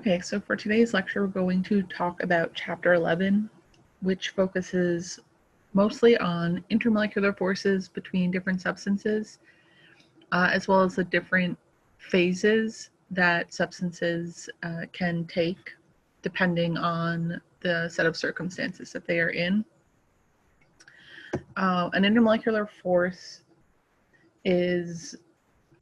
Okay, so for today's lecture, we're going to talk about Chapter 11, which focuses mostly on intermolecular forces between different substances, as well as the different phases that substances can take depending on the set of circumstances that they are in. An intermolecular force is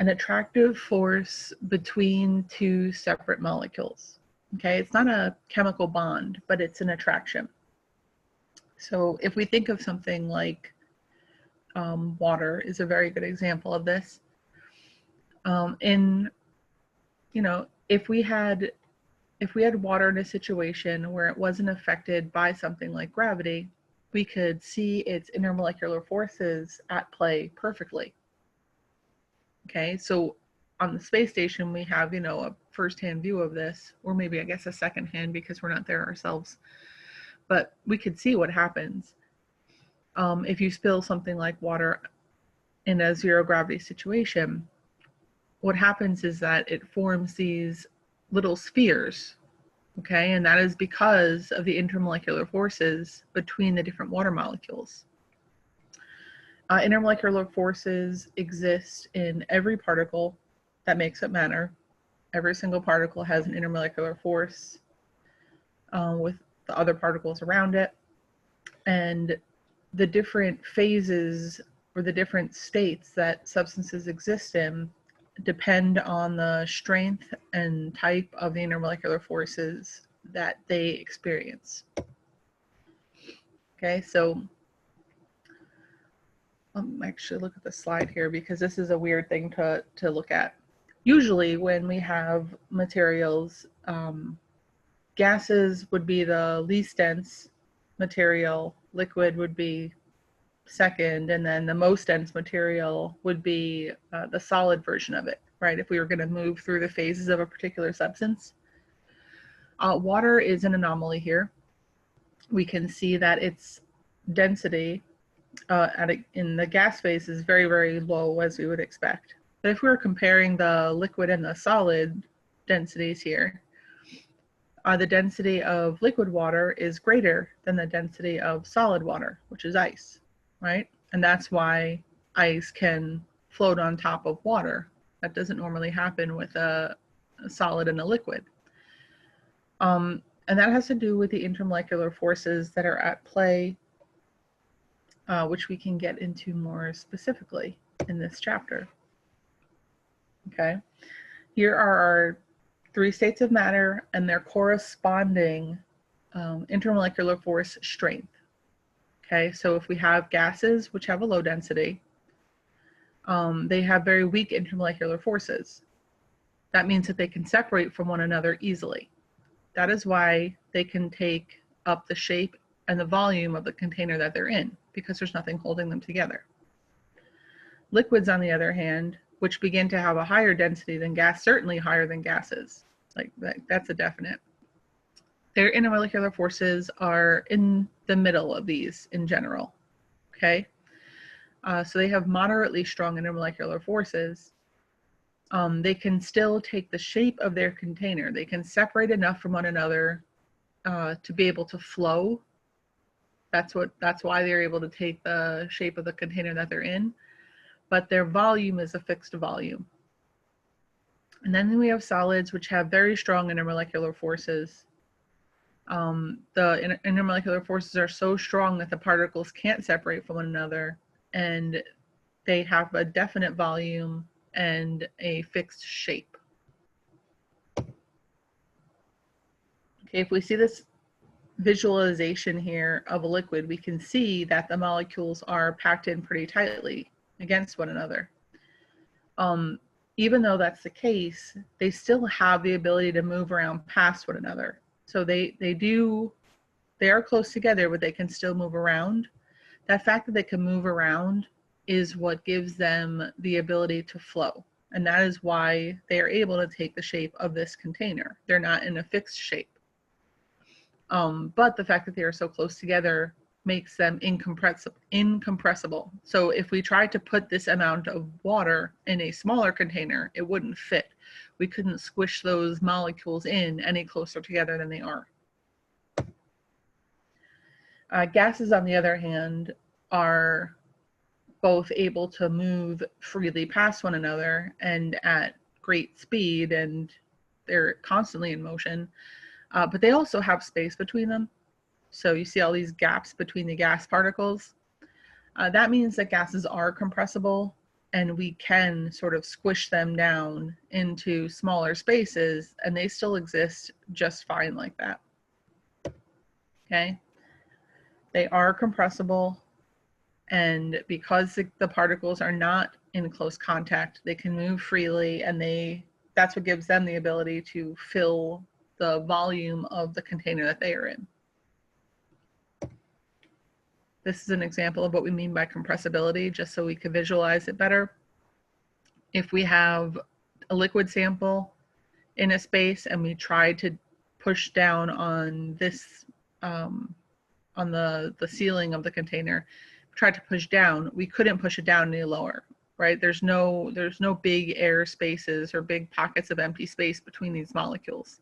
an attractive force between two separate molecules. Okay, it's not a chemical bond, but it's an attraction. So if we think of something like water is a very good example of this. If we had water in a situation where it wasn't affected by something like gravity, we could see its intermolecular forces at play perfectly. Okay, so on the space station, we have, a first-hand view of this, or maybe I guess a second-hand because we're not there ourselves. But we could see what happens if you spill something like water in a zero gravity situation. What happens is that it forms these little spheres, okay, and that is because of the intermolecular forces between the different water molecules. Intermolecular forces exist in every particle that makes up matter. Every single particle has an intermolecular force with the other particles around it. And the different phases or the different states that substances exist in depend on the strength and type of the intermolecular forces that they experience. Okay, so actually look at the slide here because this is a weird thing to look at. Usually when we have materials, gases would be the least dense material, liquid would be second, and then the most dense material would be the solid version of it, right? If we were going to move through the phases of a particular substance. Water is an anomaly here. We can see that its density in the gas phase is very, very low, as we would expect. But if we were comparing the liquid and the solid densities here, the density of liquid water is greater than the density of solid water, which is ice, right? And that's why ice can float on top of water. That doesn't normally happen with a solid and a liquid. And that has to do with the intermolecular forces that are at play, which we can get into more specifically in this chapter. Okay, here are our three states of matter and their corresponding intermolecular force strength. Okay, so if we have gases which have a low density, they have very weak intermolecular forces. That means that they can separate from one another easily. That is why they can take up the shape and the volume of the container that they're in, because there's nothing holding them together. Liquids, on the other hand, which begin to have a higher density than gas, certainly higher than gases, like that's a definite. Their intermolecular forces are in the middle of these in general, okay? So they have moderately strong intermolecular forces. They can still take the shape of their container. They can separate enough from one another to be able to flow. That's why they're able to take the shape of the container that they're in, but their volume is a fixed volume. And then we have solids, which have very strong intermolecular forces. The intermolecular forces are so strong that the particles can't separate from one another, and they have a definite volume and a fixed shape. Okay, if we see this visualization here of a liquid, we can see that the molecules are packed in pretty tightly against one another. Even though that's the case, they still have the ability to move around past one another. So they are close together, but they can still move around. That fact that they can move around is what gives them the ability to flow. And that is why they are able to take the shape of this container. They're not in a fixed shape. But the fact that they are so close together makes them incompressible. So if we tried to put this amount of water in a smaller container, it wouldn't fit. we couldn't squish those molecules in any closer together than they are. Gases, on the other hand, are both able to move freely past one another and at great speed, and they're constantly in motion, but they also have space between them. So you see all these gaps between the gas particles. That means that gases are compressible, and we can sort of squish them down into smaller spaces, and they still exist just fine like that. Okay? They are compressible, and because the particles are not in close contact, they can move freely, and that's what gives them the ability to fill the volume of the container that they are in. This is an example of what we mean by compressibility, just so we can visualize it better. If we have a liquid sample in a space and we try to push down on this, on the ceiling of the container, tried to push down, we couldn't push it down any lower, right? There's no big air spaces or big pockets of empty space between these molecules.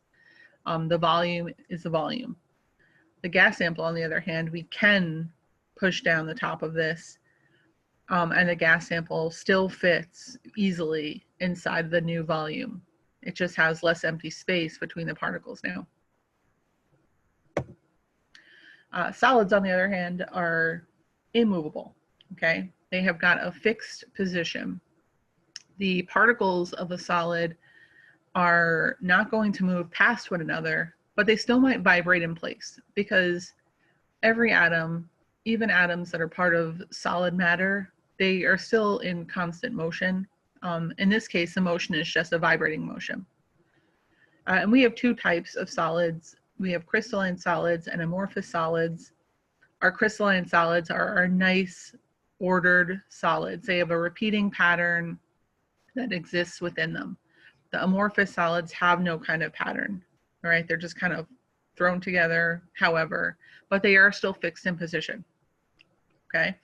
The volume is the volume. The gas sample, on the other hand, we can push down the top of this, and the gas sample still fits easily inside the new volume. It just has less empty space between the particles now. Solids, on the other hand, are immovable, okay? They have got a fixed position. The particles of a solid are not going to move past one another, but they still might vibrate in place, because every atom, even atoms that are part of solid matter, they are still in constant motion. In this case, the motion is just a vibrating motion. And we have two types of solids. We have crystalline solids and amorphous solids. Our crystalline solids are our nice, ordered solids. They have a repeating pattern that exists within them. The amorphous solids have no kind of pattern, all right? They're just kind of thrown together, however, but they are still fixed in position, okay?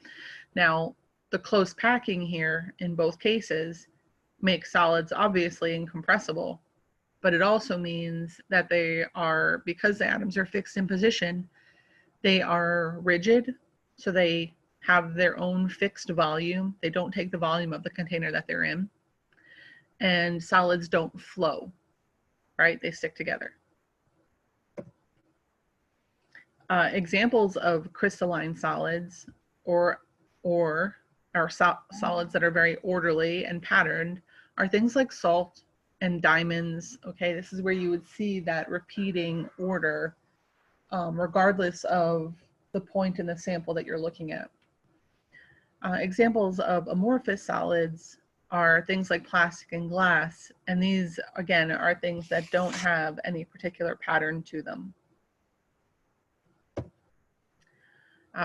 Now, the close packing here in both cases makes solids obviously incompressible, but it also means that they are, because the atoms are fixed in position, they are rigid, so they have their own fixed volume. They don't take the volume of the container that they're in. And solids don't flow, right? They stick together. Examples of crystalline solids or solids that are very orderly and patterned are things like salt and diamonds. Okay, this is where you would see that repeating order, regardless of the point in the sample that you're looking at. Examples of amorphous solids are things like plastic and glass, and these, again, are things that don't have any particular pattern to them.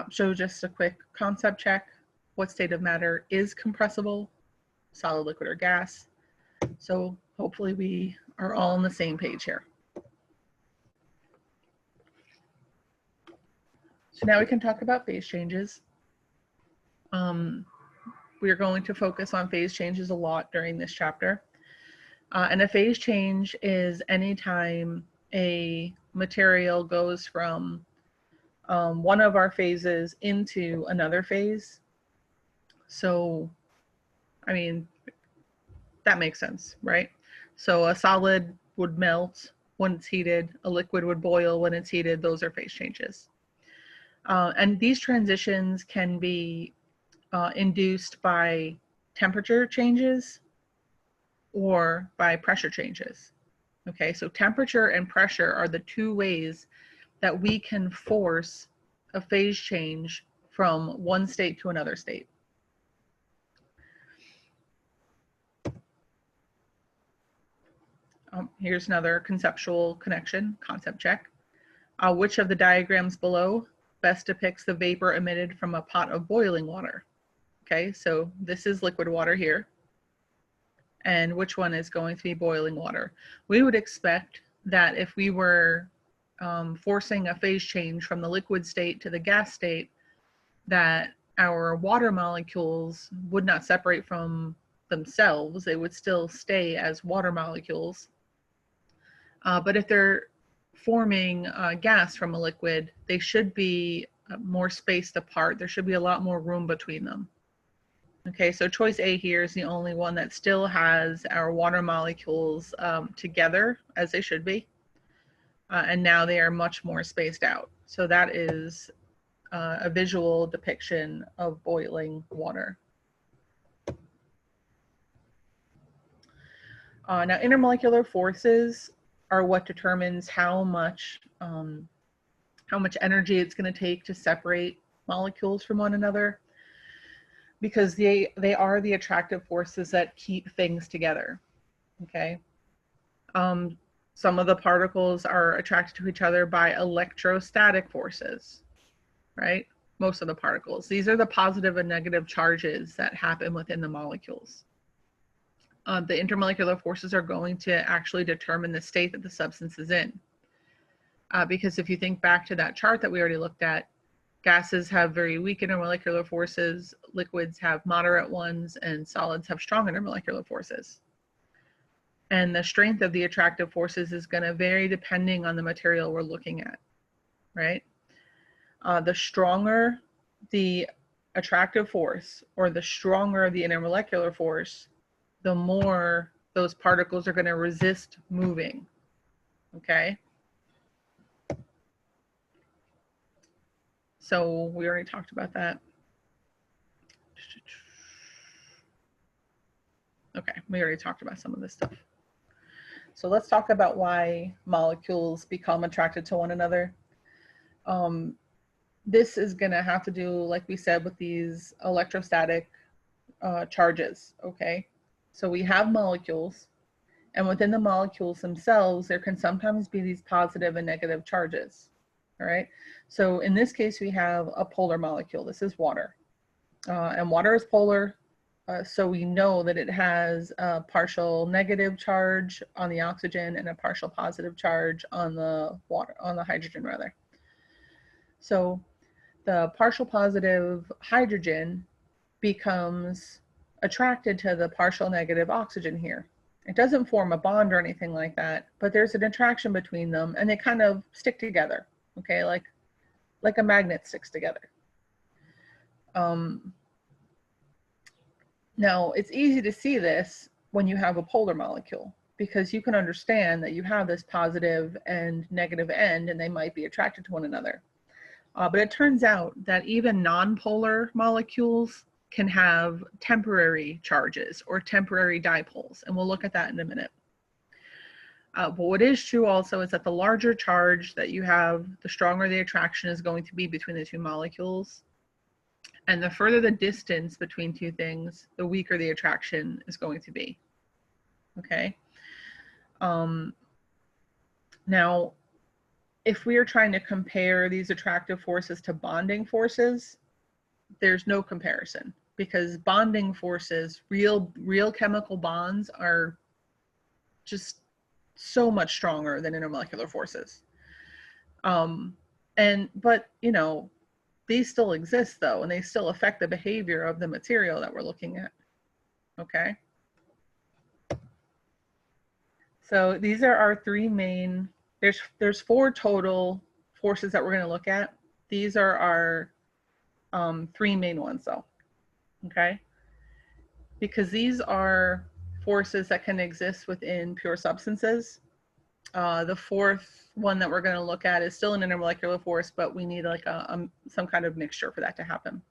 So just a quick concept check. What state of matter is compressible? Solid, liquid, or gas? So hopefully we are all on the same page here. So now we can talk about phase changes. We are going to focus on phase changes a lot during this chapter. And a phase change is anytime a material goes from one of our phases into another phase. So, I mean, that makes sense, right? So a solid would melt when it's heated, a liquid would boil when it's heated. Those are phase changes. And these transitions can be induced by temperature changes or by pressure changes. Okay, so temperature and pressure are the two ways that we can force a phase change from one state to another state. Here's another conceptual connection, concept check. Which of the diagrams below best depicts the vapor emitted from a pot of boiling water? Okay, so this is liquid water here. And which one is going to be boiling water? We would expect that if we were forcing a phase change from the liquid state to the gas state, that our water molecules would not separate from themselves, they would still stay as water molecules. But if they're forming gas from a liquid, they should be more spaced apart. There should be a lot more room between them. Okay, so choice A here is the only one that still has our water molecules together as they should be. And now they are much more spaced out. So that is a visual depiction of boiling water. Now, intermolecular forces are what determines how much energy it's going to take to separate molecules from one another, because they are the attractive forces that keep things together. Okay. Some of the particles are attracted to each other by electrostatic forces, right? Most of the particles. These are the positive and negative charges that happen within the molecules. The intermolecular forces are going to actually determine the state that the substance is in. Because if you think back to that chart that we already looked at, gases have very weak intermolecular forces, liquids have moderate ones, and solids have strong intermolecular forces. And the strength of the attractive forces is going to vary depending on the material we're looking at, right? The stronger the attractive force, or the stronger the intermolecular force, the more those particles are going to resist moving, okay? So we already talked about that. Okay, we already talked about some of this stuff. So let's talk about why molecules become attracted to one another. This is going to have to do, like we said, with these electrostatic charges, okay? So we have molecules, and within the molecules themselves, there can sometimes be these positive and negative charges, all right? So in this case, we have a polar molecule. This is water, and water is polar. So we know that it has a partial negative charge on the oxygen and a partial positive charge on the water, on the hydrogen rather. So the partial positive hydrogen becomes attracted to the partial negative oxygen here. It doesn't form a bond or anything like that, but there's an attraction between them, and they kind of stick together, okay, like a magnet sticks together. Now, it's easy to see this when you have a polar molecule, because you can understand that you have this positive and negative end, and they might be attracted to one another. But it turns out that even non-polar molecules can have temporary charges or temporary dipoles, and we'll look at that in a minute. But what is true also is that the larger charge that you have, the stronger the attraction is going to be between the two molecules. And the further the distance between two things, the weaker the attraction is going to be. Okay. Now, if we are trying to compare these attractive forces to bonding forces, there's no comparison, because bonding forces, real chemical bonds, are just so much stronger than intermolecular forces. But you know, these still exist though, and they still affect the behavior of the material that we're looking at. Okay. So these are our three main, there's 4 total forces that we're going to look at. These are our 3 main ones though. Okay. Because these are forces that can exist within pure substances. The 4th one that we're going to look at is still an intermolecular force, but we need like some kind of mixture for that to happen.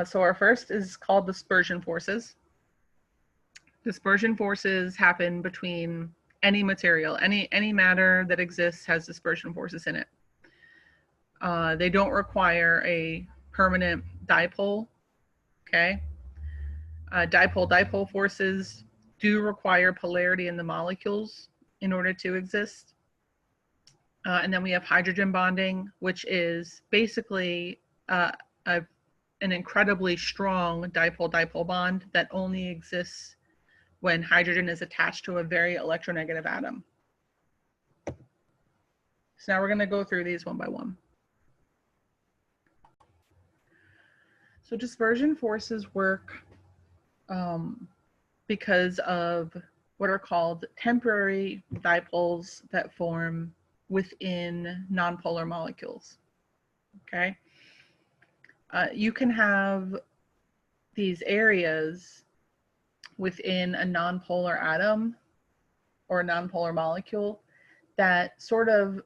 So our first is called dispersion forces. Dispersion forces happen between any material, any matter that exists has dispersion forces in it. They don't require a permanent dipole, okay? Dipole-dipole forces do require polarity in the molecules in order to exist. And then we have hydrogen bonding, which is basically an incredibly strong dipole-dipole bond that only exists when hydrogen is attached to a very electronegative atom. So now we're going to go through these one by one. So dispersion forces work because of what are called temporary dipoles that form within nonpolar molecules. Okay. You can have these areas within a nonpolar atom or a nonpolar molecule that sort of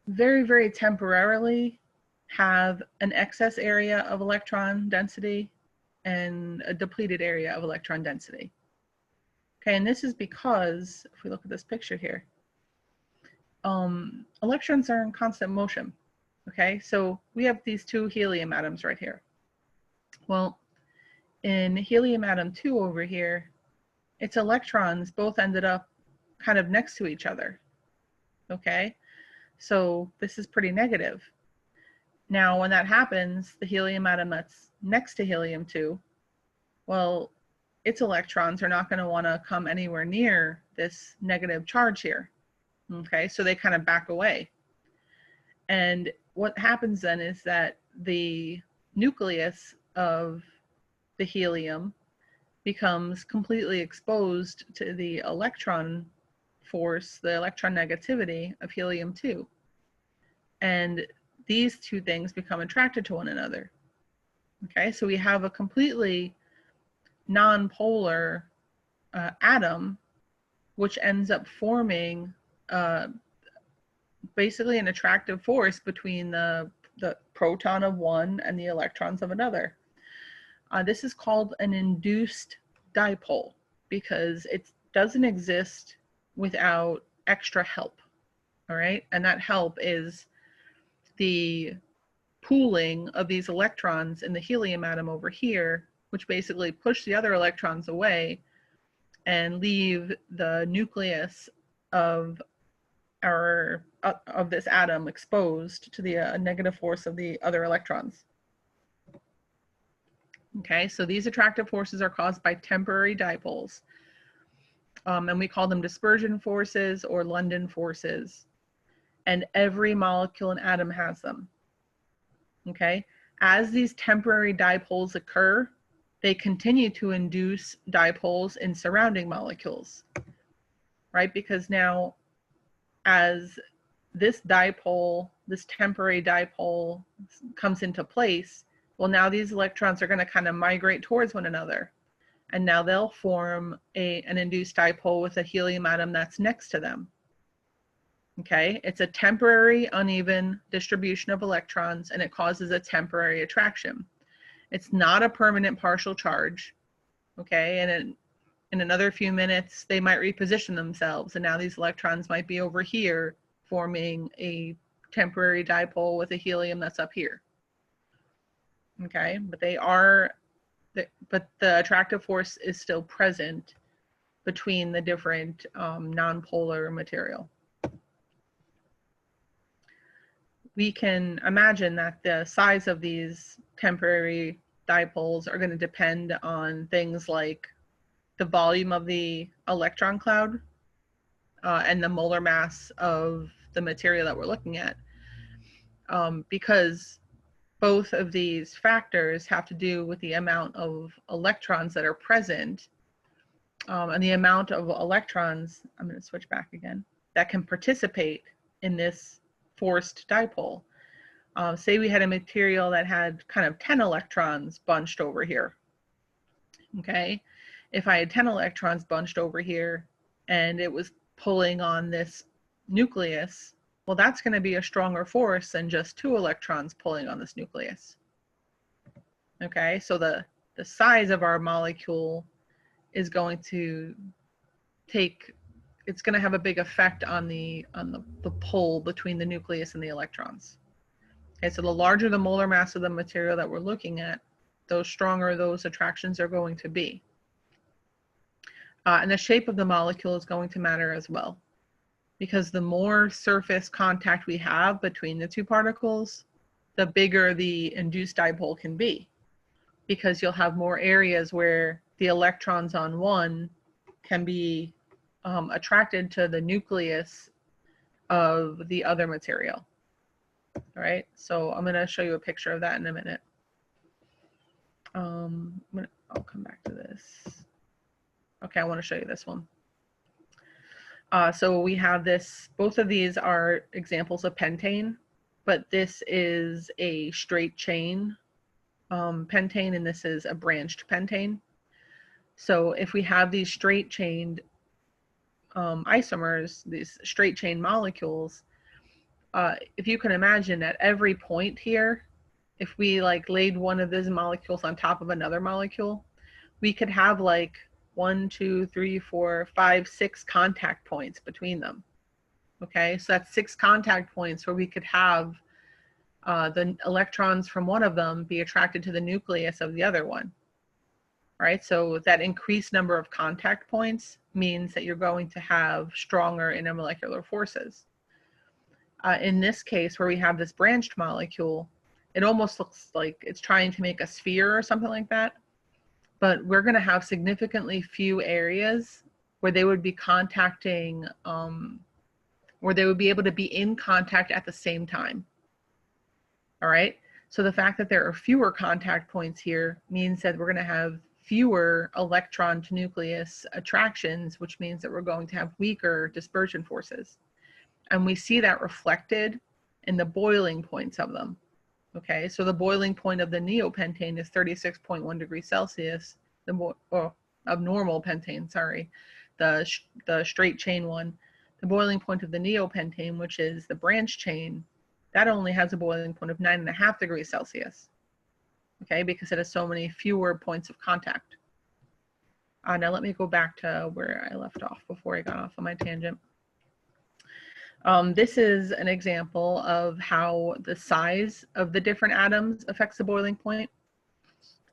very, very temporarily have an excess area of electron density and a depleted area of electron density. Okay, and this is because, if we look at this picture here, electrons are in constant motion. Okay, so we have these two helium atoms right here. Well, in helium atom 2 over here, its electrons both ended up kind of next to each other. Okay, so this is pretty negative. Now, when that happens, the helium atom that's next to helium 2, well, its electrons are not going to want to come anywhere near this negative charge here. Okay, so they kind of back away. And what happens then is that the nucleus of the helium becomes completely exposed to the electron force, the electron negativity of helium 2. And these two things become attracted to one another. Okay, so we have a completely non-polar atom, which ends up forming basically an attractive force between the proton of one and the electrons of another. This is called an induced dipole because it doesn't exist without extra help. All right, and that help is the pooling of these electrons in the helium atom over here, which basically push the other electrons away and leave the nucleus of this atom exposed to the negative force of the other electrons. Okay, so these attractive forces are caused by temporary dipoles, and we call them dispersion forces or London forces, and every molecule and atom has them. Okay, as these temporary dipoles occur, they continue to induce dipoles in surrounding molecules, right? Because now, as this dipole, this temporary dipole comes into place, well, now these electrons are going to kind of migrate towards one another. And now they'll form an induced dipole with a helium atom that's next to them. Okay, it's a temporary uneven distribution of electrons, and it causes a temporary attraction. It's not a permanent partial charge. Okay, and in another few minutes, they might reposition themselves, and now these electrons might be over here forming a temporary dipole with a helium that's up here. Okay, but the attractive force is still present between the different nonpolar material. We can imagine that the size of these temporary dipoles are going to depend on things like the volume of the electron cloud and the molar mass of the material that we're looking at, because both of these factors have to do with the amount of electrons that are present and the amount of electrons, I'm going to switch back again, that can participate in this forced dipole. Say we had a material that had kind of 10 electrons bunched over here. Okay, if I had 10 electrons bunched over here and it was pulling on this nucleus, well, that's going to be a stronger force than just 2 electrons pulling on this nucleus. Okay, so the size of our molecule is going to it's going to have a big effect on the pull between the nucleus and the electrons. Okay, so the larger the molar mass of the material that we're looking at, the stronger those attractions are going to be. And the shape of the molecule is going to matter as well, because the more surface contact we have between the two particles, the bigger the induced dipole can be, because you'll have more areas where the electrons on one can be attracted to the nucleus of the other material. All right, so I'm going to show you a picture of that in a minute. I'll come back to this. Okay, I want to show you this one. So we have this, both of these are examples of pentane, but this is a straight chain pentane, and this is a branched pentane. So if we have these straight chained isomers, these straight chain molecules, if you can imagine at every point here, if we like laid one of these molecules on top of another molecule, we could have like 1, 2, 3, 4, 5, 6 contact points between them. Okay, so that's 6 contact points where we could have the electrons from one of them be attracted to the nucleus of the other one. Right, so that increased number of contact points means that you're going to have stronger intermolecular forces. In this case, where we have this branched molecule, it almost looks like it's trying to make a sphere or something like that, but we're going to have significantly few areas where they would be contacting, where they would be able to be in contact at the same time. All right, so the fact that there are fewer contact points here means that we're going to have fewer electron to nucleus attractions, which means that we're going to have weaker dispersion forces. And we see that reflected in the boiling points of them. Okay, so the boiling point of the neopentane is 36.1 degrees Celsius, of normal pentane, sorry, the straight chain one. The boiling point of the neopentane, which is the branch chain, that only has a boiling point of 9.5 degrees Celsius. Okay, because it has so many fewer points of contact. Now let me go back to where I left off before I got off on my tangent. This is an example of how the size of the different atoms affects the boiling point.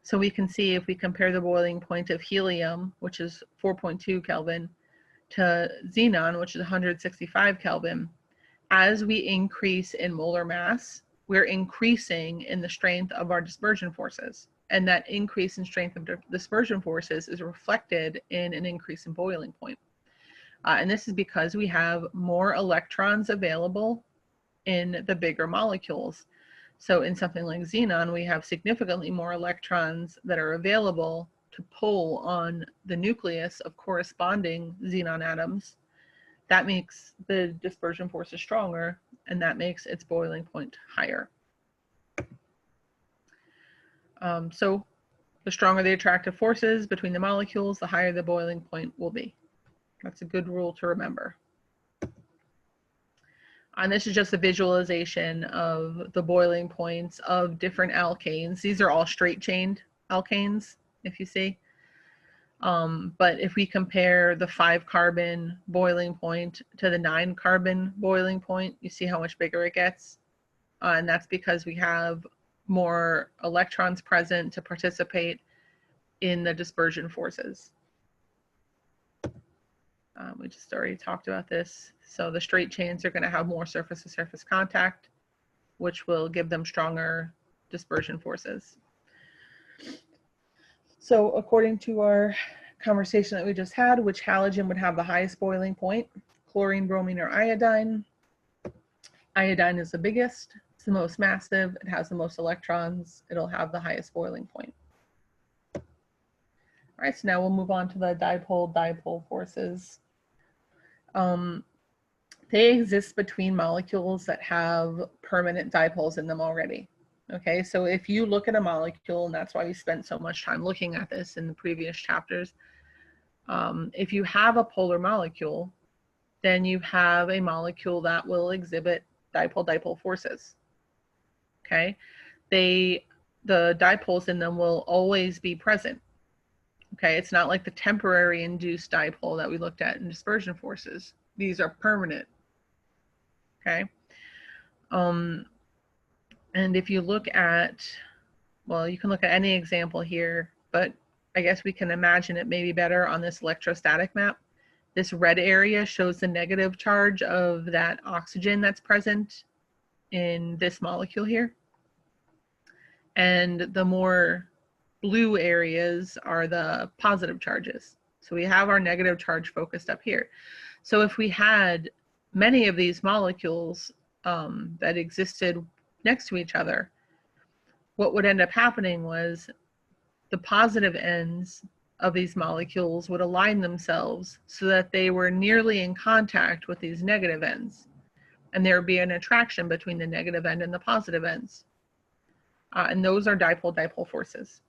So we can see if we compare the boiling point of helium, which is 4.2 Kelvin, to xenon, which is 165 Kelvin, as we increase in molar mass, we're increasing in the strength of our dispersion forces. And that increase in strength of dispersion forces is reflected in an increase in boiling point. And this is because we have more electrons available in the bigger molecules. So in something like xenon, we have significantly more electrons that are available to pull on the nucleus of corresponding xenon atoms. That makes the dispersion forces stronger, and that makes its boiling point higher. So the stronger the attractive forces between the molecules, the higher the boiling point will be. That's a good rule to remember. And this is just a visualization of the boiling points of different alkanes. These are all straight chained alkanes, if you see. But if we compare the 5 carbon boiling point to the 9 carbon boiling point, you see how much bigger it gets. And that's because we have more electrons present to participate in the dispersion forces. We just already talked about this. So the straight chains are going to have more surface-to-surface contact, which will give them stronger dispersion forces. So according to our conversation that we just had, which halogen would have the highest boiling point? Chlorine, bromine, or iodine? Iodine is the biggest. It's the most massive. It has the most electrons. It'll have the highest boiling point. All right, so now we'll move on to the dipole-dipole forces. They exist between molecules that have permanent dipoles in them already. Okay, so if you look at a molecule, and that's why we spent so much time looking at this in the previous chapters, if you have a polar molecule, then you have a molecule that will exhibit dipole-dipole forces. Okay, the dipoles in them will always be present. Okay, it's not like the temporary induced dipole that we looked at in dispersion forces. These are permanent. Okay. And if you look at, well, you can look at any example here, but I guess we can imagine it maybe better on this electrostatic map. This red area shows the negative charge of that oxygen that's present in this molecule here. And the more blue areas are the positive charges. So we have our negative charge focused up here. So if we had many of these molecules that existed next to each other, what would end up happening was the positive ends of these molecules would align themselves so that they were nearly in contact with these negative ends. And there would be an attraction between the negative end and the positive ends. And those are dipole-dipole forces.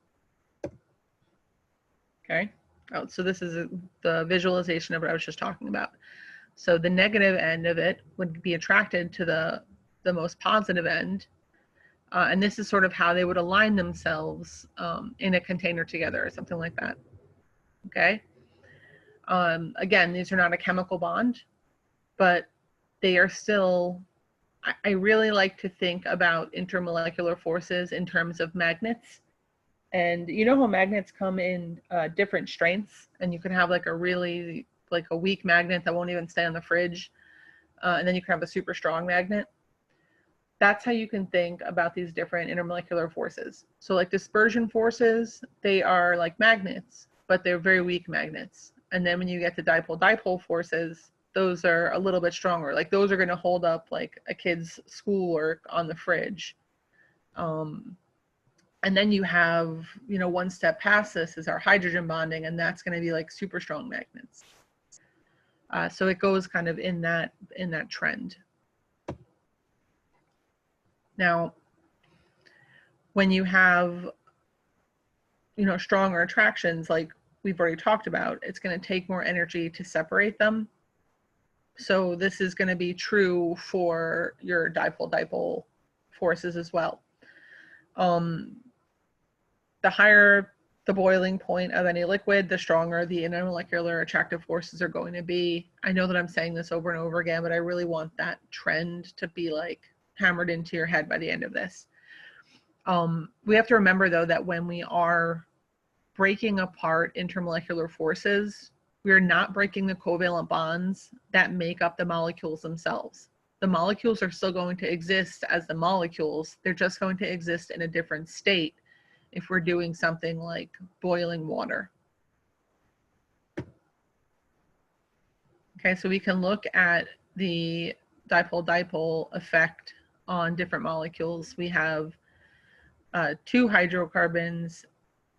Okay, so this is the visualization of what I was just talking about. So the negative end of it would be attracted to the most positive end. And this is sort of how they would align themselves in a container together or something like that. Okay. Again, these are not a chemical bond, but they are still, I really like to think about intermolecular forces in terms of magnets. And you know how magnets come in different strengths, and you can have like a weak magnet that won't even stay on the fridge. And then you can have a super strong magnet. That's how you can think about these different intermolecular forces. So like dispersion forces, they are like magnets, but they're very weak magnets. And then when you get to dipole-dipole forces, those are a little bit stronger. Like those are going to hold up like a kid's schoolwork on the fridge. And then you have, one step past this is our hydrogen bonding, and that's going to be like super strong magnets. So it goes kind of in that trend. Now, when you have, stronger attractions, like we've already talked about, it's going to take more energy to separate them. So this is going to be true for your dipole-dipole forces as well. The higher the boiling point of any liquid, the stronger the intermolecular attractive forces are going to be. I know that I'm saying this over and over again, but I really want that trend to be like hammered into your head by the end of this. We have to remember though that when we are breaking apart intermolecular forces, we are not breaking the covalent bonds that make up the molecules themselves. The molecules are still going to exist as the molecules. They're just going to exist in a different state if we're doing something like boiling water. Okay, so we can look at the dipole-dipole effect on different molecules. We have two hydrocarbons.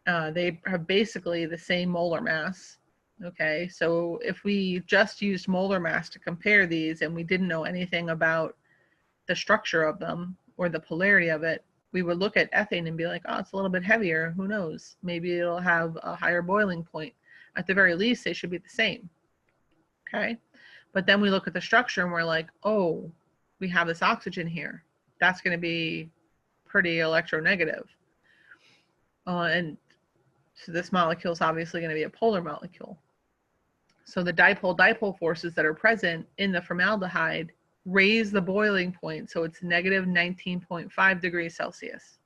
They have basically the same molar mass. Okay, so if we just used molar mass to compare these and we didn't know anything about the structure of them or the polarity of it, we would look at ethane and be like, oh, it's a little bit heavier. Who knows? Maybe it'll have a higher boiling point. At the very least, they should be the same. Okay, but then we look at the structure and we're like, oh, we have this oxygen here. That's going to be pretty electronegative. And so this molecule is obviously going to be a polar molecule. So the dipole-dipole forces that are present in the formaldehyde raise the boiling point, so it's negative 19.5 degrees Celsius.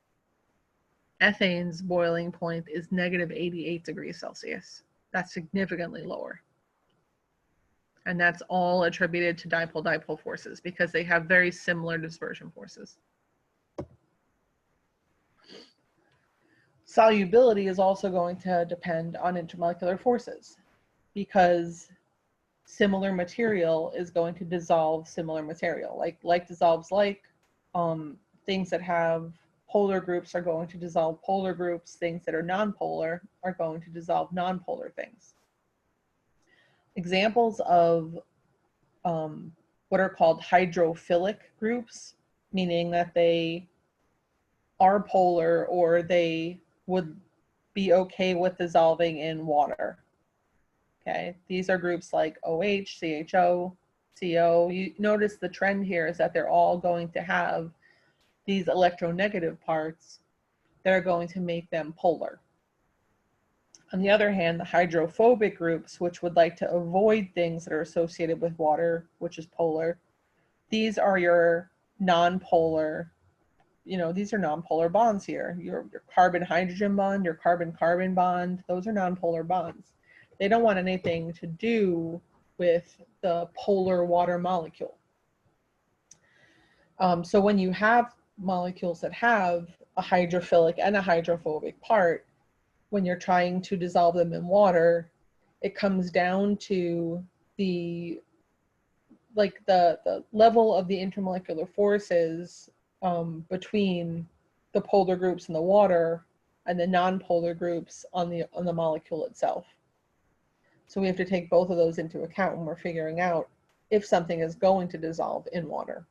Ethane's boiling point is negative 88 degrees Celsius. That's significantly lower. And that's all attributed to dipole-dipole forces because they have very similar dispersion forces. Solubility is also going to depend on intermolecular forces because similar material is going to dissolve similar material. Like dissolves like. Things that have polar groups are going to dissolve polar groups. Things that are nonpolar are going to dissolve nonpolar things. Examples of what are called hydrophilic groups, meaning that they are polar or they would be okay with dissolving in water. Okay, these are groups like OH, CHO, CO. You notice the trend here is that they're all going to have these electronegative parts that are going to make them polar. On the other hand, the hydrophobic groups, which would like to avoid things that are associated with water, which is polar, these are your nonpolar, these are nonpolar bonds here. Your carbon-hydrogen bond, your carbon-carbon bond, those are nonpolar bonds. They don't want anything to do with the polar water molecule. So when you have molecules that have a hydrophilic and a hydrophobic part, when you're trying to dissolve them in water, it comes down to the level of the intermolecular forces between the polar groups in the water and the nonpolar groups on the molecule itself. So we have to take both of those into account when we're figuring out if something is going to dissolve in water.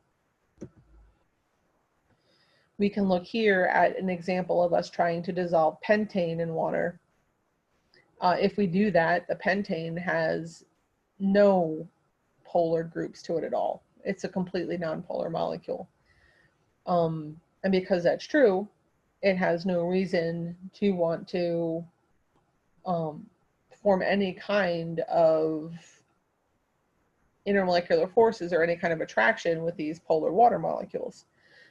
We can look here at an example of us trying to dissolve pentane in water. If we do that, the pentane has no polar groups to it at all. It's a completely nonpolar molecule. And because that's true, it has no reason to want to form any kind of intermolecular forces or any kind of attraction with these polar water molecules.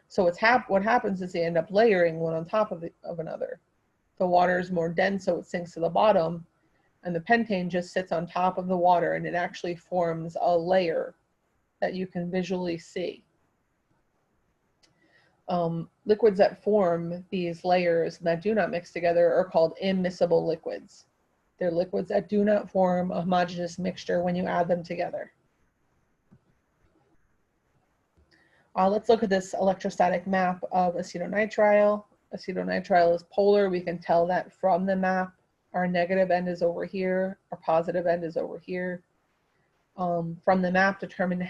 So what happens is they end up layering one on top of another. The water is more dense, so it sinks to the bottom, and the pentane just sits on top of the water, and it actually forms a layer that you can visually see. Liquids that form these layers that do not mix together are called immiscible liquids. They're liquids that do not form a homogeneous mixture when you add them together. Let's look at this electrostatic map of acetonitrile. Acetonitrile is polar. We can tell that from the map. Our negative end is over here. Our positive end is over here. From the map, determine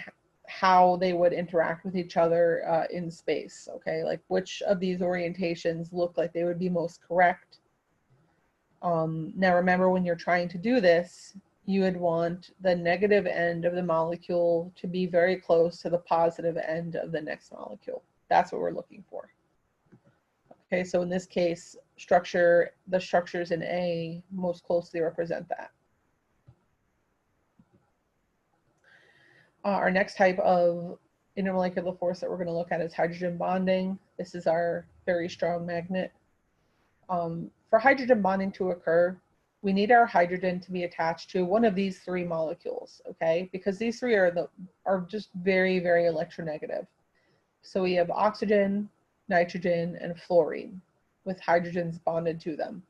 how they would interact with each other in space, okay? Like which of these orientations look like they would be most correct. Now remember, when you're trying to do this, you would want the negative end of the molecule to be very close to the positive end of the next molecule. That's what we're looking for. Okay, so in this case, the structures in A most closely represent that. Our next type of intermolecular force that we're going to look at is hydrogen bonding. This is our very strong magnet. For hydrogen bonding to occur, we need our hydrogen to be attached to one of these three molecules, okay? Because these three are just very, very electronegative. So we have oxygen, nitrogen, and fluorine with hydrogens bonded to them.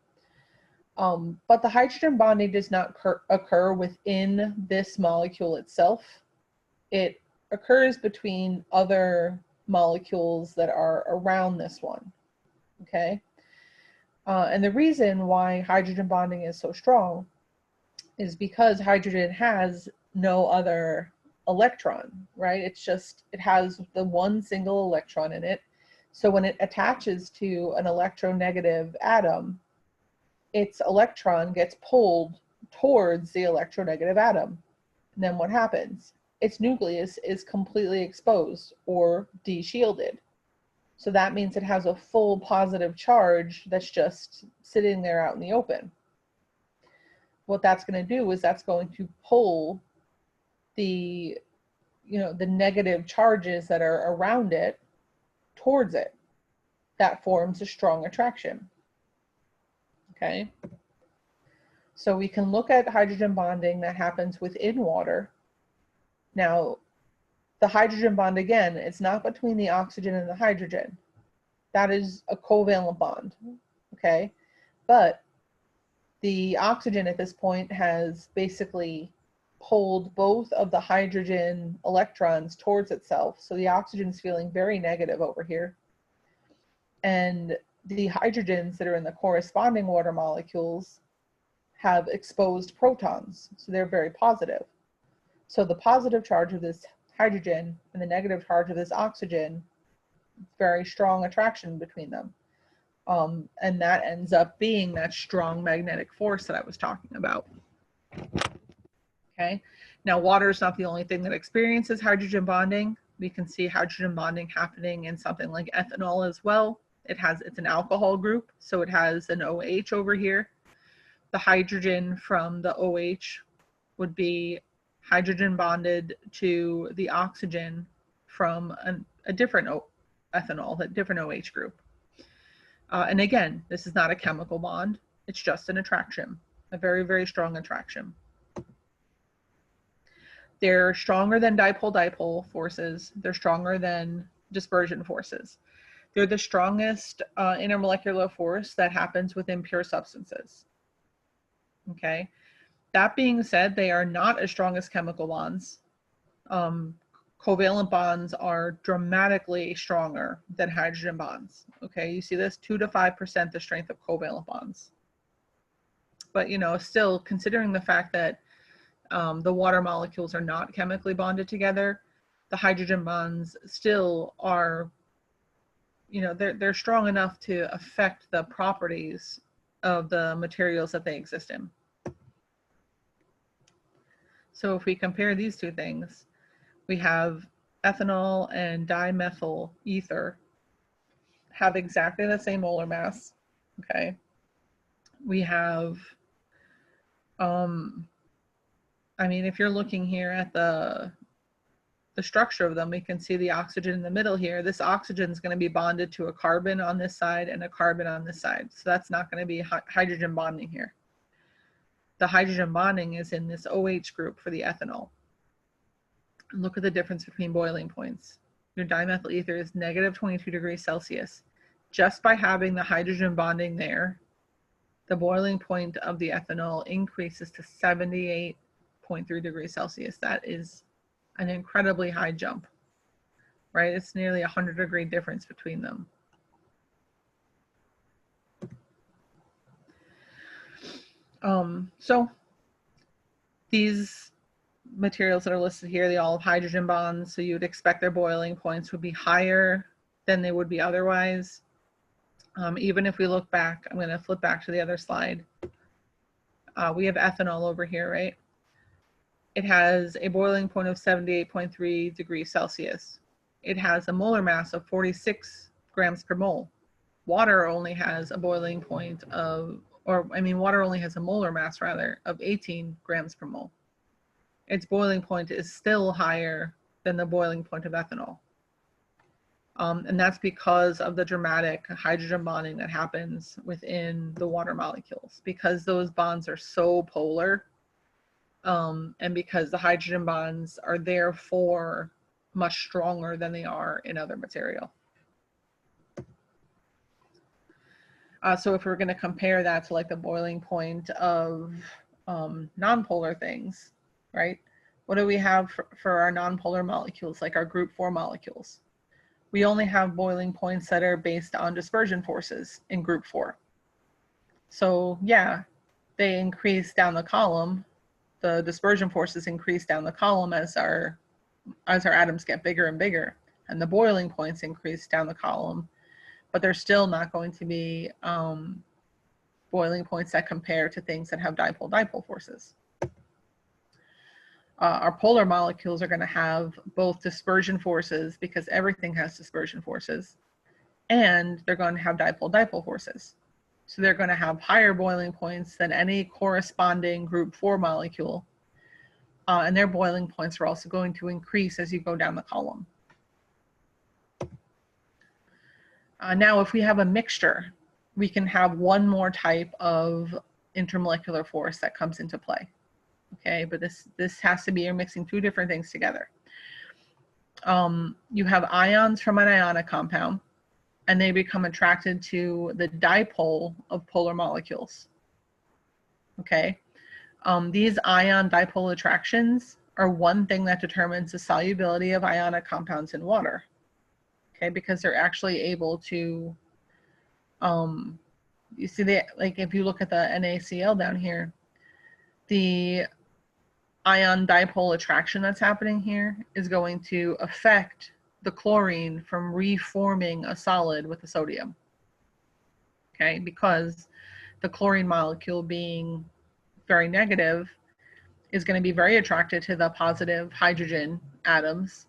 But the hydrogen bonding does not occur within this molecule itself. It occurs between other molecules that are around this one, okay? And the reason why hydrogen bonding is so strong is because hydrogen has no other electron, right? It has the one single electron in it. So when it attaches to an electronegative atom, its electron gets pulled towards the electronegative atom. And then what happens? Its nucleus is completely exposed or de-shielded. So that means it has a full positive charge that's just sitting there out in the open. What that's going to do is that's going to pull the negative charges that are around it towards it. That forms a strong attraction. Okay. So we can look at hydrogen bonding that happens within water. Now, the hydrogen bond, again, it's not between the oxygen and the hydrogen. That is a covalent bond, okay? But the oxygen at this point has basically pulled both of the hydrogen electrons towards itself. So the oxygen's feeling very negative over here. And the hydrogens that are in the corresponding water molecules have exposed protons. So they're very positive. So the positive charge of this hydrogen and the negative charge of this oxygen, very strong attraction between them. And that ends up being that strong magnetic force that I was talking about. Okay, now water is not the only thing that experiences hydrogen bonding. We can see hydrogen bonding happening in something like ethanol as well. It's an alcohol group, so it has an OH over here. The hydrogen from the OH would be hydrogen bonded to the oxygen from a different ethanol, a different OH group. And again, this is not a chemical bond. It's just an attraction, a very, very strong attraction. They're stronger than dipole-dipole forces. They're stronger than dispersion forces. They're the strongest intermolecular force that happens within pure substances. Okay. That being said, they are not as strong as chemical bonds. covalent bonds are dramatically stronger than hydrogen bonds. Okay, you see this 2 to 5% the strength of covalent bonds. But you know, still considering the fact that the water molecules are not chemically bonded together, the hydrogen bonds still are, you know, they're strong enough to affect the properties of the materials that they exist in. So if we compare these two things, we have ethanol and dimethyl ether have exactly the same molar mass. Okay. We have, I mean, if you're looking here at the structure of them, we can see the oxygen in the middle here. This oxygen is going to be bonded to a carbon on this side and a carbon on this side. So that's not going to be hydrogen bonding here. The hydrogen bonding is in this OH group for the ethanol. And look at the difference between boiling points. Your dimethyl ether is negative 22 degrees Celsius. Just by having the hydrogen bonding there, the boiling point of the ethanol increases to 78.3 degrees Celsius. That is an incredibly high jump, right? It's nearly 100-degree difference between them. So these materials that are listed here, they all have hydrogen bonds, so you would expect their boiling points would be higher than they would be otherwise. Even if we look back, I'm going to flip back to the other slide. We have ethanol over here, right? It has a boiling point of 78.3 degrees Celsius. It has a molar mass of 46 grams per mole. Water only has a boiling point of, water only has a molar mass rather of 18 grams per mole. Its boiling point is still higher than the boiling point of ethanol. And that's because of the dramatic hydrogen bonding that happens within the water molecules, because those bonds are so polar. And because the hydrogen bonds are therefore much stronger than they are in other material. So if we're going to compare that to like the boiling point of nonpolar things, right? What do we have for our nonpolar molecules, like our group 4 molecules? We only have boiling points that are based on dispersion forces in group 4. So yeah, they increase down the column. The dispersion forces increase down the column as our atoms get bigger and bigger, and the boiling points increase down the column, but they're still not going to be boiling points that compare to things that have dipole-dipole forces. Our polar molecules are going to have both dispersion forces, because everything has dispersion forces, and they're going to have dipole-dipole forces. So they're going to have higher boiling points than any corresponding group 4 molecule. And their boiling points are also going to increase as you go down the column. Now, if we have a mixture, we can have one more type of intermolecular force that comes into play. Okay, but this has to be, you're mixing two different things together. You have ions from an ionic compound, and they become attracted to the dipole of polar molecules. Okay. These ion-dipole attractions are one thing that determines the solubility of ionic compounds in water. Okay, because they're actually able to, you see that, like if you look at the NaCl down here, the ion-dipole attraction that's happening here is going to affect the chlorine from reforming a solid with the sodium. Okay, because the chlorine molecule, being very negative, is going to be very attracted to the positive hydrogen atoms,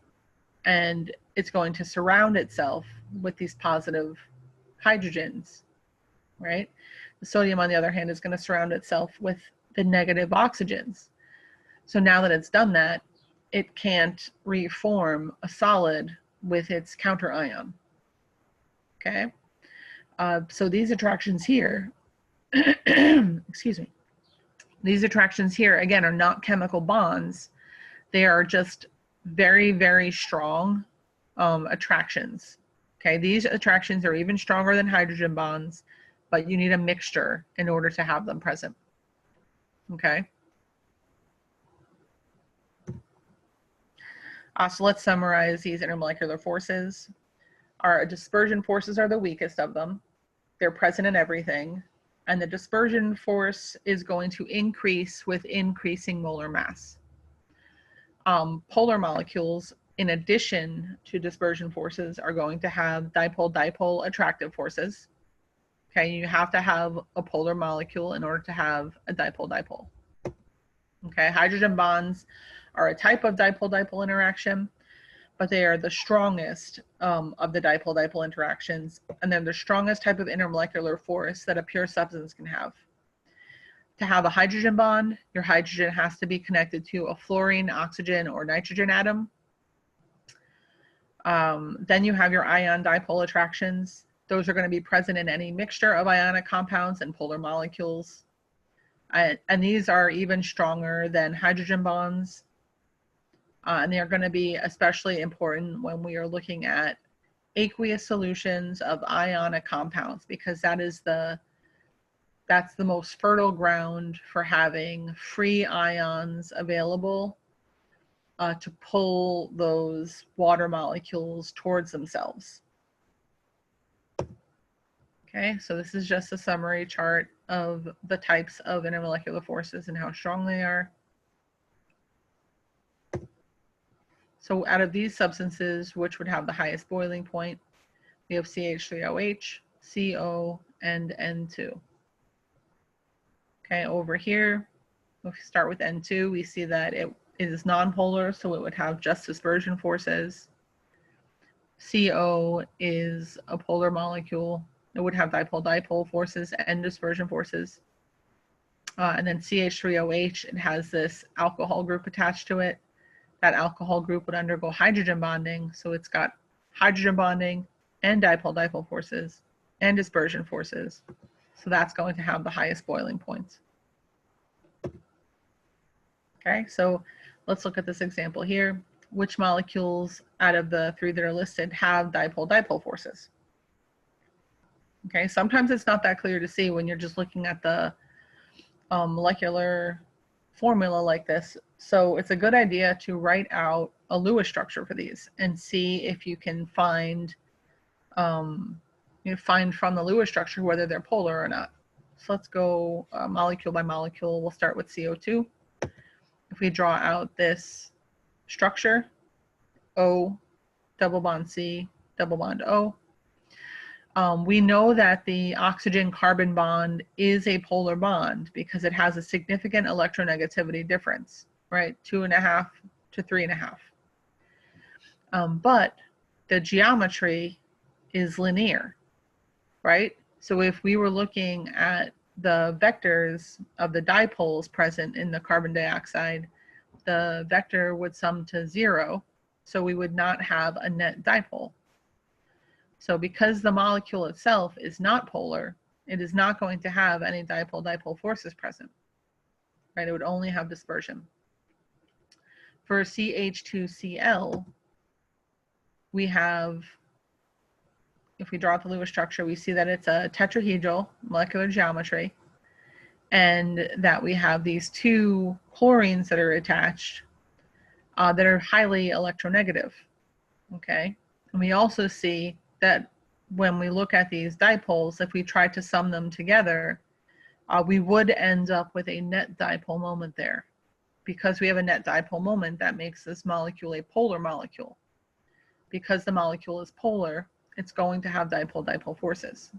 and it's going to surround itself with these positive hydrogens, right? The sodium, on the other hand, is going to surround itself with the negative oxygens. So now that it's done that, it can't reform a solid with its counter ion. Okay? So these attractions here, excuse me, these attractions here, again, are not chemical bonds. They are just very, very strong attractions. Okay, these attractions are even stronger than hydrogen bonds, but you need a mixture in order to have them present. Okay. So let's summarize these intermolecular forces. Our dispersion forces are the weakest of them. They're present in everything. And the dispersion force is going to increase with increasing molar mass. Polar molecules, in addition to dispersion forces, are going to have dipole-dipole attractive forces. Okay, you have to have a polar molecule in order to have a dipole-dipole. Okay, hydrogen bonds are a type of dipole-dipole interaction, but they are the strongest of the dipole-dipole interactions, and they're the strongest type of intermolecular force that a pure substance can have. To have a hydrogen bond, your hydrogen has to be connected to a fluorine, oxygen, or nitrogen atom. Then you have your ion-dipole attractions. Those are going to be present in any mixture of ionic compounds and polar molecules. And these are even stronger than hydrogen bonds. And they are going to be especially important when we are looking at aqueous solutions of ionic compounds, because that's the most fertile ground for having free ions available to pull those water molecules towards themselves. Okay, so this is just a summary chart of the types of intermolecular forces and how strong they are. So out of these substances, which would have the highest boiling point, we have CH3OH, CO, and N2. Okay, over here, if we start with N2, we see that it is nonpolar, so it would have just dispersion forces. CO is a polar molecule. It would have dipole-dipole forces and dispersion forces. And then CH3OH, it has this alcohol group attached to it. That alcohol group would undergo hydrogen bonding, so it's got hydrogen bonding and dipole-dipole forces and dispersion forces. So that's going to have the highest boiling points. Okay, so let's look at this example here. Which molecules out of the three that are listed have dipole-dipole forces? Okay, sometimes it's not that clear to see when you're just looking at the molecular formula like this. So it's a good idea to write out a Lewis structure for these and see if you can find from the Lewis structure whether they're polar or not. So let's go molecule by molecule. We'll start with CO2. If we draw out this structure, O, double bond C, double bond O, we know that the oxygen-carbon bond is a polar bond because it has a significant electronegativity difference, right? 2.5 to 3.5. But the geometry is linear, right? So if we were looking at the vectors of the dipoles present in the carbon dioxide, the vector would sum to 0, so we would not have a net dipole. So because the molecule itself is not polar, it is not going to have any dipole-dipole forces present, right? It would only have dispersion. For CH2Cl, we have, if we draw out the Lewis structure, we see that it's a tetrahedral molecular geometry, and that we have these two chlorines that are attached that are highly electronegative, okay? And we also see that when we look at these dipoles, if we try to sum them together, we would end up with a net dipole moment there. Because we have a net dipole moment, that makes this molecule a polar molecule. Because the molecule is polar, it's going to have dipole-dipole forces.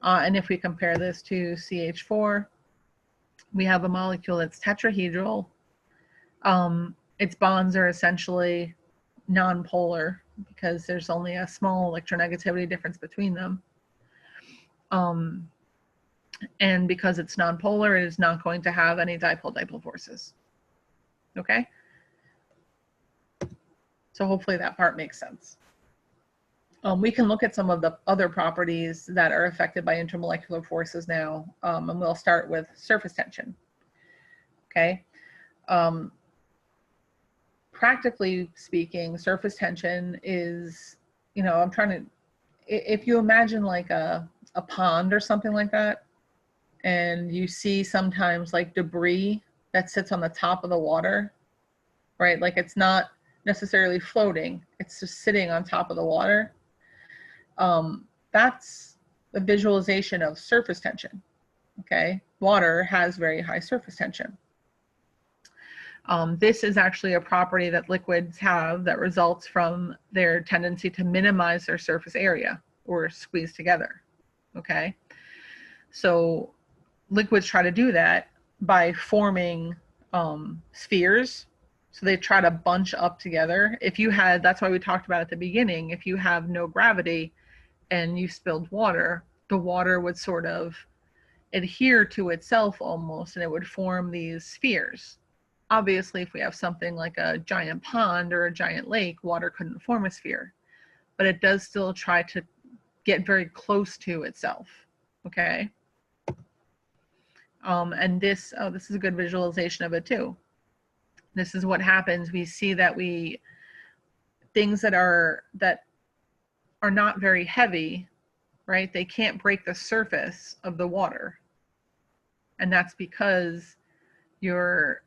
And if we compare this to CH4, we have a molecule that's tetrahedral. Its bonds are essentially non-polar because there's only a small electronegativity difference between them. And because it's non-polar, it is not going to have any dipole-dipole forces. Okay? So hopefully that part makes sense. We can look at some of the other properties that are affected by intermolecular forces now, and we'll start with surface tension. Okay? Practically speaking, surface tension is, if you imagine like a pond or something like that, and you see sometimes like debris that sits on the top of the water, right? Like it's not necessarily floating, it's just sitting on top of the water. That's the visualization of surface tension, okay? Water has very high surface tension. This is actually a property that liquids have that results from their tendency to minimize their surface area or squeeze together, okay? So liquids try to do that by forming spheres. So they try to bunch up together. If you had, that's why we talked about at the beginning, if you have no gravity and you spilled water, the water would sort of adhere to itself almost, and it would form these spheres. Obviously, if we have something like a giant pond or a giant lake, water couldn't form a sphere, but it does still try to get very close to itself, okay? And this is a good visualization of it too. This is what happens. We see that things that are not very heavy, right? They can't break the surface of the water. And that's because your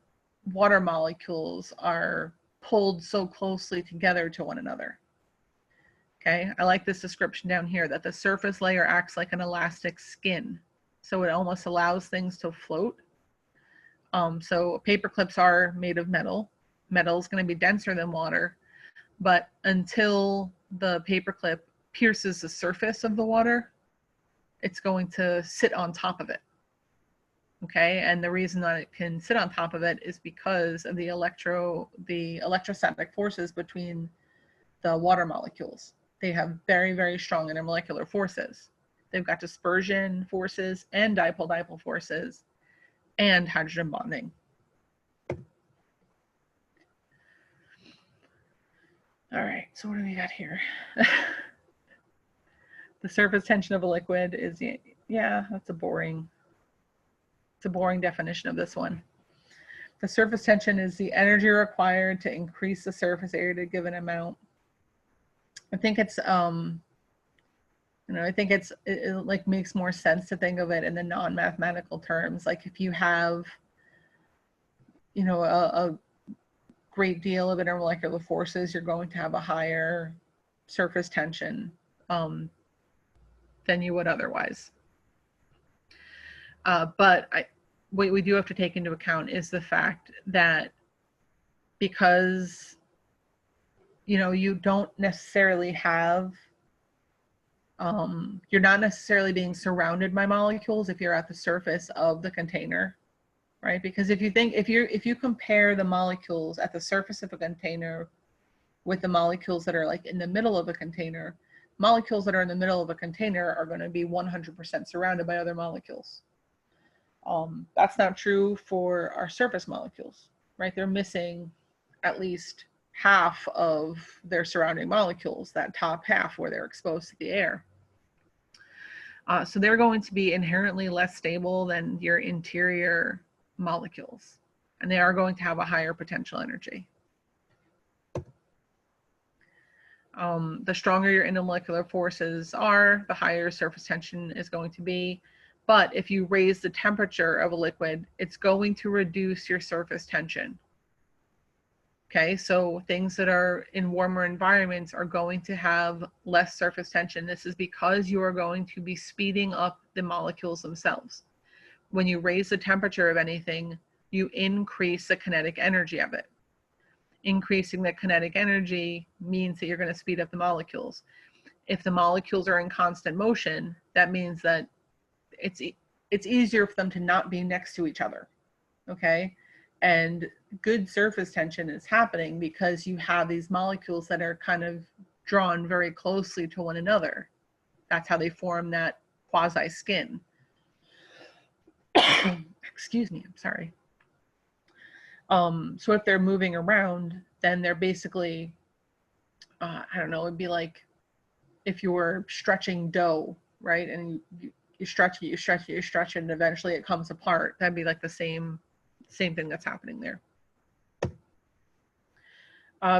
water molecules are pulled so closely together to one another. Okay, I like this description down here, that the surface layer acts like an elastic skin. So it almost allows things to float. So paper clips are made of metal. Metal is going to be denser than water, but until the paper clip pierces the surface of the water, it's going to sit on top of it. Okay, and the reason that it can sit on top of it is because of the electrostatic forces between the water molecules. They have very, very strong intermolecular forces. They've got dispersion forces and dipole-dipole forces and hydrogen bonding. All right, so what do we got here? The surface tension of a liquid is, yeah, that's a boring definition of this one. The surface tension is the energy required to increase the surface area to a given amount. I think it's, I think it like makes more sense to think of it in the non-mathematical terms. Like if you have, a great deal of intermolecular forces, you're going to have a higher surface tension than you would otherwise. But what we do have to take into account is the fact that because, you don't necessarily have, you're not necessarily being surrounded by molecules if you're at the surface of the container, right? Because if you compare the molecules at the surface of a container with the molecules that are like in the middle of a container, molecules that are in the middle of a container are going to be 100% surrounded by other molecules. That's not true for our surface molecules, right? They're missing at least half of their surrounding molecules, that top half where they're exposed to the air. So they're going to be inherently less stable than your interior molecules, and they are going to have a higher potential energy. The stronger your intermolecular forces are, the higher surface tension is going to be. But if you raise the temperature of a liquid, it's going to reduce your surface tension. Okay, so things that are in warmer environments are going to have less surface tension. This is because you are going to be speeding up the molecules themselves. When you raise the temperature of anything, you increase the kinetic energy of it. Increasing the kinetic energy means that you're going to speed up the molecules. If the molecules are in constant motion, that means that it's easier for them to not be next to each other, okay? And good surface tension is happening because you have these molecules that are kind of drawn very closely to one another. That's how they form that quasi skin. Excuse me, I'm sorry. So if they're moving around, then they're basically, I don't know, it'd be like if you were stretching dough, right? And you stretch it, you stretch it, you stretch it, and eventually it comes apart. That'd be like the same thing that's happening there.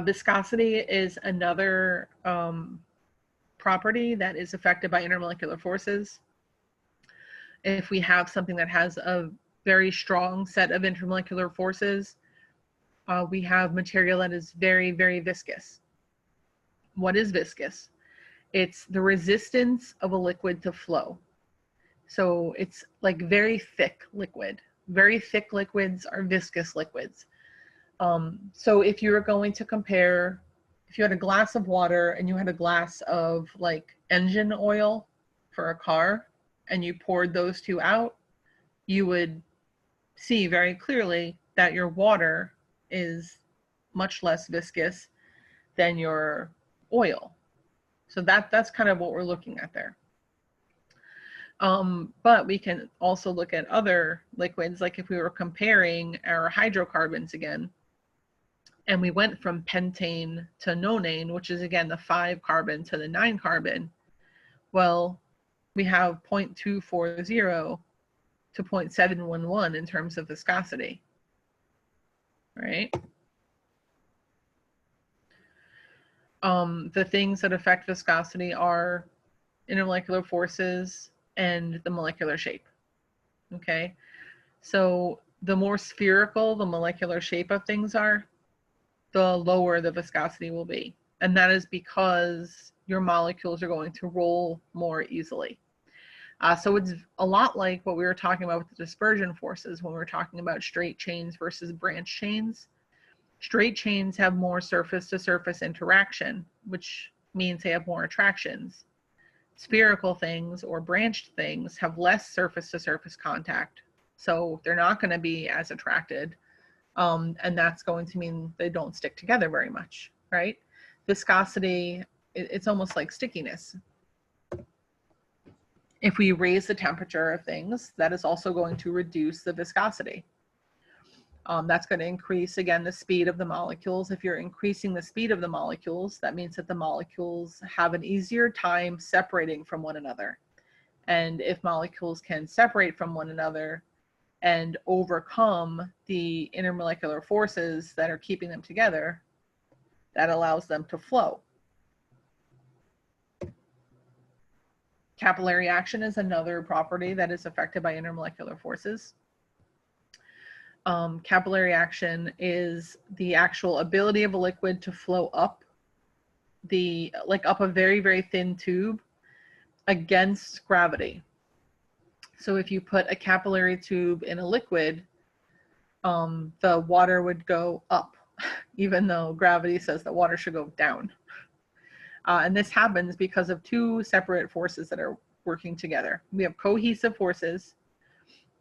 Viscosity is another property that is affected by intermolecular forces. If we have something that has a very strong set of intermolecular forces, we have material that is very, very viscous. What is viscous? It's the resistance of a liquid to flow. So it's like very thick liquid. Very thick liquids are viscous liquids. So if you were going to compare, if you had a glass of water and you had a glass of like engine oil for a car and you poured those two out, you would see very clearly that your water is much less viscous than your oil. So that's kind of what we're looking at there. But we can also look at other liquids, like if we were comparing our hydrocarbons again, and we went from pentane to nonane, which is again the 5 carbon to the 9 carbon, well, we have 0.240 to 0.711 in terms of viscosity, right? The things that affect viscosity are intermolecular forces and the molecular shape, okay? So the more spherical the molecular shape of things are, the lower the viscosity will be. And that is because your molecules are going to roll more easily. So it's a lot like what we were talking about with the dispersion forces when we were talking about straight chains versus branch chains. Straight chains have more surface-to-surface interaction, which means they have more attractions. Spherical things or branched things have less surface-to-surface contact, so they're not going to be as attracted, and that's going to mean they don't stick together very much, right? Viscosity, it's almost like stickiness. If we raise the temperature of things, that is also going to reduce the viscosity. That's going to increase, again, the speed of the molecules. If you're increasing the speed of the molecules, that means that the molecules have an easier time separating from one another. And if molecules can separate from one another and overcome the intermolecular forces that are keeping them together, that allows them to flow. Capillary action is another property that is affected by intermolecular forces. Capillary action is the actual ability of a liquid to flow up up a very, very thin tube against gravity. So if you put a capillary tube in a liquid, the water would go up, even though gravity says that water should go down. And this happens because of 2 separate forces that are working together. We have cohesive forces,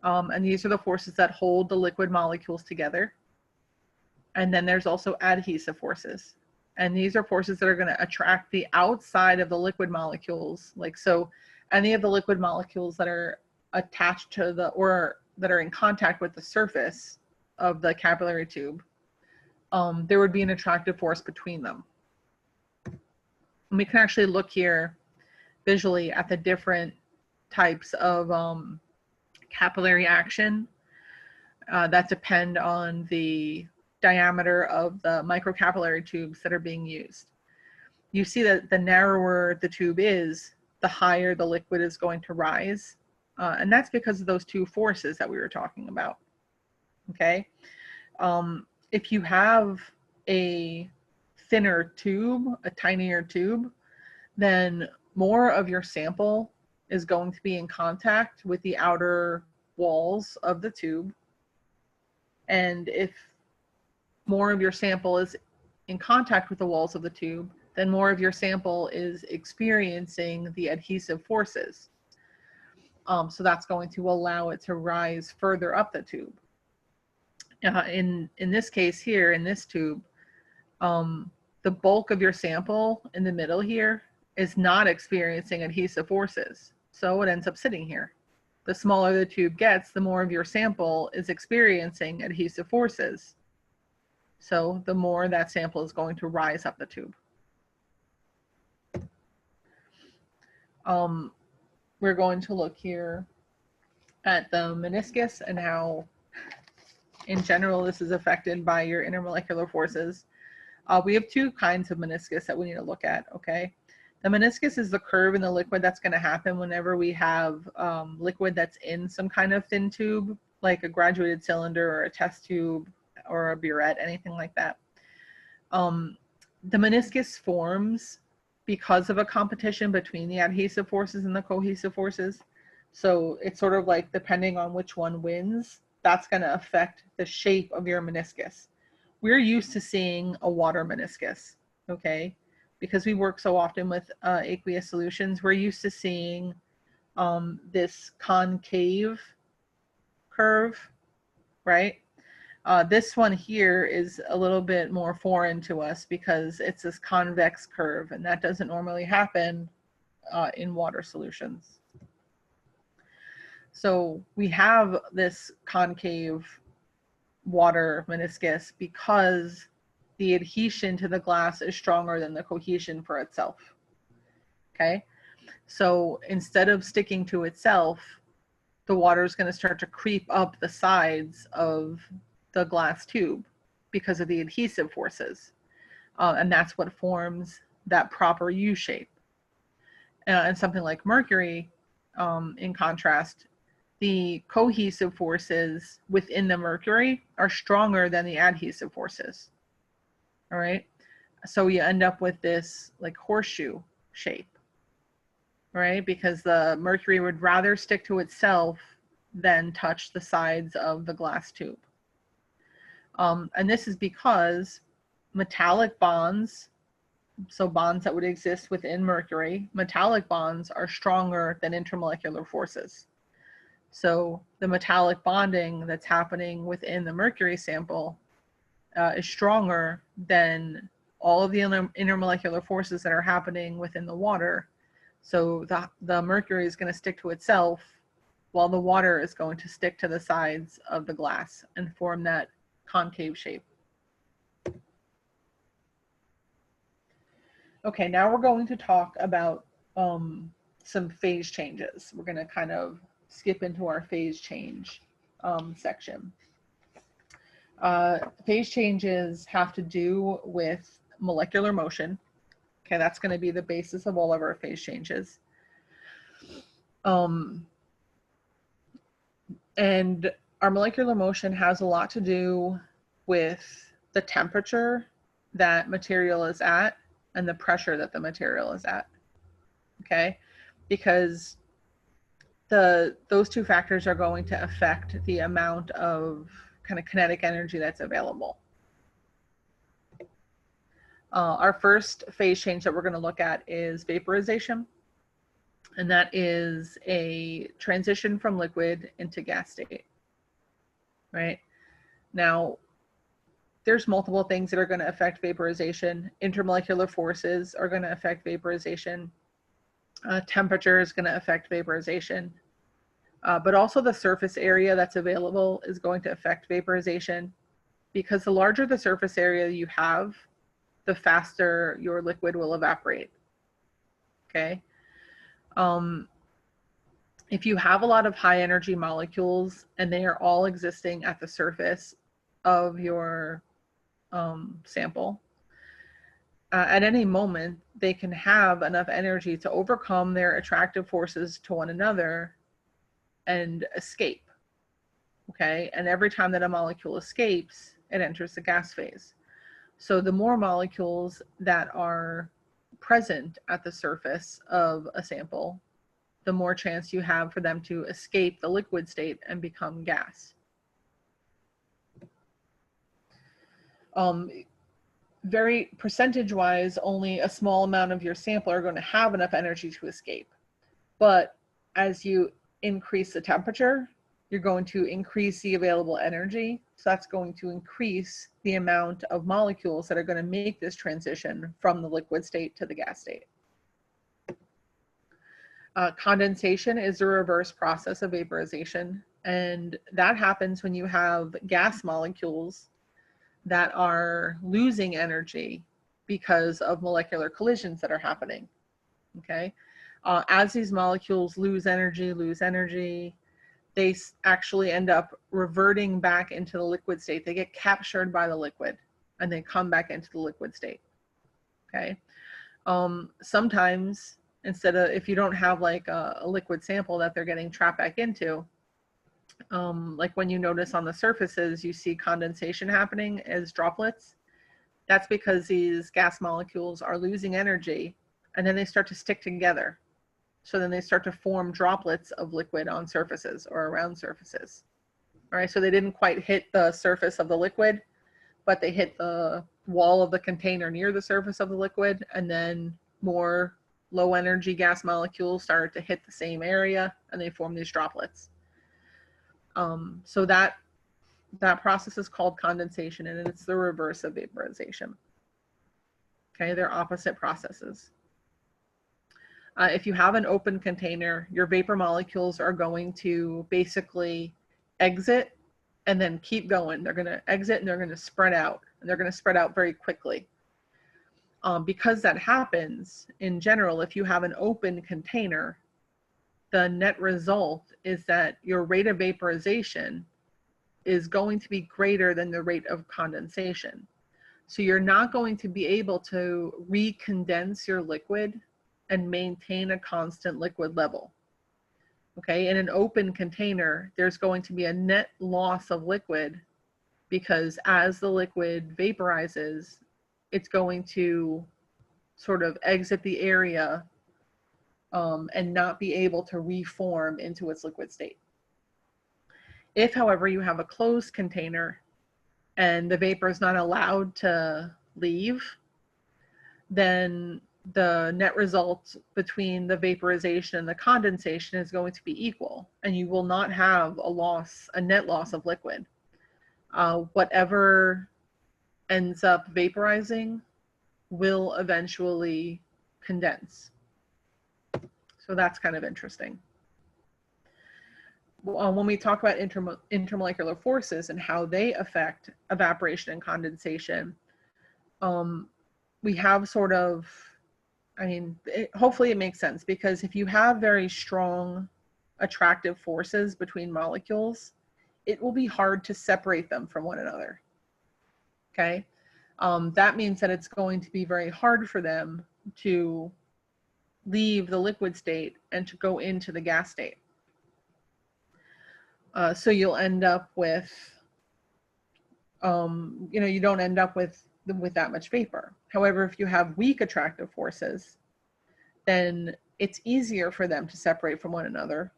and these are the forces that hold the liquid molecules together. And then there's also adhesive forces. And these are forces that are going to attract the outside of the liquid molecules. Like, so any of the liquid molecules that are attached to the, or that are in contact with the surface of the capillary tube, there would be an attractive force between them. And we can actually look here visually at the different types of capillary action that depend on the diameter of the microcapillary tubes that are being used. You see that the narrower the tube is, the higher the liquid is going to rise. And that's because of those 2 forces that we were talking about. Okay. If you have a thinner tube, a tinier tube, then more of your sample is going to be in contact with the outer walls of the tube. And if more of your sample is in contact with the walls of the tube, then more of your sample is experiencing the adhesive forces. So that's going to allow it to rise further up the tube. In this case here, in this tube, the bulk of your sample in the middle here is not experiencing adhesive forces. So it ends up sitting here. The smaller the tube gets, the more of your sample is experiencing adhesive forces. So the more that sample is going to rise up the tube. We're going to look here at the meniscus and how, in general, this is affected by your intermolecular forces. We have 2 kinds of meniscus that we need to look at, okay? The meniscus is the curve in the liquid that's going to happen whenever we have liquid that's in some kind of thin tube, like a graduated cylinder or a test tube, or a burette, anything like that. The meniscus forms because of a competition between the adhesive forces and the cohesive forces. So it's sort of like, depending on which one wins, that's going to affect the shape of your meniscus. We're used to seeing a water meniscus, okay? Because we work so often with aqueous solutions, we're used to seeing this concave curve, right? This one here is a little bit more foreign to us because it's this convex curve, and that doesn't normally happen in water solutions. So we have this concave water meniscus because the adhesion to the glass is stronger than the cohesion for itself. Okay, so instead of sticking to itself, the water is going to start to creep up the sides of the glass tube because of the adhesive forces. And that's what forms that proper U shape. And something like mercury, in contrast, the cohesive forces within the mercury are stronger than the adhesive forces. All right. So you end up with this like horseshoe shape, right? Because the mercury would rather stick to itself than touch the sides of the glass tube. And this is because metallic bonds, so bonds that would exist within mercury, metallic bonds are stronger than intermolecular forces. So the metallic bonding that's happening within the mercury sample is stronger than all of the intermolecular forces that are happening within the water. So the mercury is going to stick to itself while the water is going to stick to the sides of the glass and form that concave shape. Okay, now we're going to talk about some phase changes. We're going to kind of skip into our phase change section. Phase changes have to do with molecular motion. Okay, that's going to be the basis of all of our phase changes. And our molecular motion has a lot to do with the temperature that material is at and the pressure that the material is at. Okay, because those two factors are going to affect the amount of kind of kinetic energy that's available. Our first phase change that we're going to look at is vaporization, and that is a transition from liquid into gas state, right? Now, there's multiple things that are going to affect vaporization. Intermolecular forces are going to affect vaporization. Temperature is going to affect vaporization. But also the surface area that's available is going to affect vaporization, because the larger the surface area you have, the faster your liquid will evaporate. Okay. If you have a lot of high energy molecules and they are all existing at the surface of your sample, at any moment, they can have enough energy to overcome their attractive forces to one another and escape. Okay, and every time that a molecule escapes, it enters the gas phase. So the more molecules that are present at the surface of a sample, the more chance you have for them to escape the liquid state and become gas. Very percentage-wise, only a small amount of your sample are going to have enough energy to escape. But as you increase the temperature, you're going to increase the available energy. So that's going to increase the amount of molecules that are going to make this transition from the liquid state to the gas state. Condensation is the reverse process of vaporization. And that happens when you have gas molecules that are losing energy because of molecular collisions that are happening. Okay. As these molecules lose energy, they actually end up reverting back into the liquid state. They get captured by the liquid and they come back into the liquid state. Okay. Sometimes, instead of, if you don't have like a liquid sample that they're getting trapped back into, Like when you notice on the surfaces, you see condensation happening as droplets. That's because these gas molecules are losing energy and then they start to stick together. So then they start to form droplets of liquid on surfaces or around surfaces. All right, so they didn't quite hit the surface of the liquid, but they hit the wall of the container near the surface of the liquid, and then more low energy gas molecules started to hit the same area and they form these droplets. So that process is called condensation, and it's the reverse of vaporization. Okay, they're opposite processes. If you have an open container, your vapor molecules are going to basically exit and then keep going. They're going to exit and they're going to spread out, and they're going to spread out very quickly. Because that happens, in general, if you have an open container, the net result is that your rate of vaporization is going to be greater than the rate of condensation. So you're not going to be able to recondense your liquid and maintain a constant liquid level. Okay, in an open container, there's going to be a net loss of liquid because as the liquid vaporizes, it's going to sort of exit the area and not be able to reform into its liquid state. If, however, you have a closed container and the vapor is not allowed to leave, then the net result between the vaporization and the condensation is going to be equal, and you will not have a net loss of liquid. Whatever ends up vaporizing will eventually condense. So that's kind of interesting. When we talk about intermolecular forces and how they affect evaporation and condensation, we have sort of, hopefully it makes sense, because if you have very strong attractive forces between molecules, it will be hard to separate them from one another. Okay? That means that it's going to be very hard for them to leave the liquid state and to go into the gas state. So you'll end up with, you don't end up with that much vapor. However, if you have weak attractive forces, then it's easier for them to separate from one another.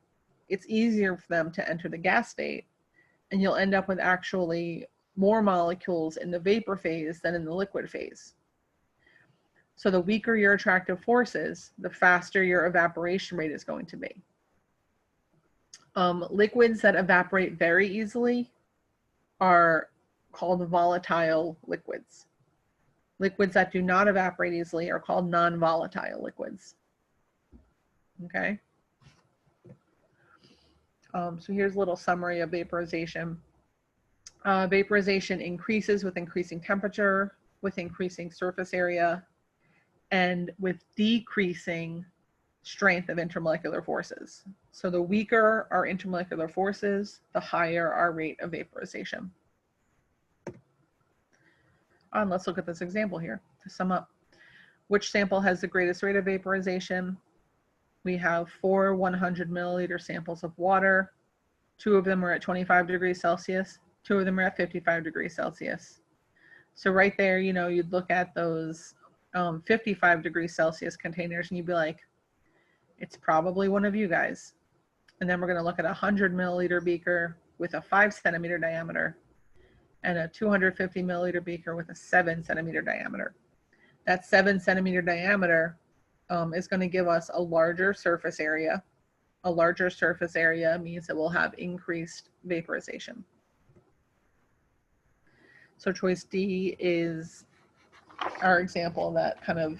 It's easier for them to enter the gas state, and you'll end up with actually more molecules in the vapor phase than in the liquid phase. So the weaker your attractive forces, the faster your evaporation rate is going to be. Liquids that evaporate very easily are called volatile liquids. Liquids that do not evaporate easily are called non-volatile liquids. Okay. So here's a little summary of vaporization. Vaporization increases with increasing temperature, with increasing surface area, and with decreasing strength of intermolecular forces. So the weaker our intermolecular forces, the higher our rate of vaporization. Let's look at this example here to sum up. Which sample has the greatest rate of vaporization? We have 4 100 milliliter samples of water. 2 of them are at 25 degrees Celsius. 2 of them are at 55 degrees Celsius. So right there, you'd look at those 55 degrees Celsius containers and you'd be like, it's probably one of you guys. And then we're going to look at a 100 milliliter beaker with a 5 centimeter diameter and a 250 milliliter beaker with a 7 centimeter diameter. That 7 centimeter diameter is going to give us a larger surface area. A larger surface area means that we'll have increased vaporization. So choice D is our example that kind of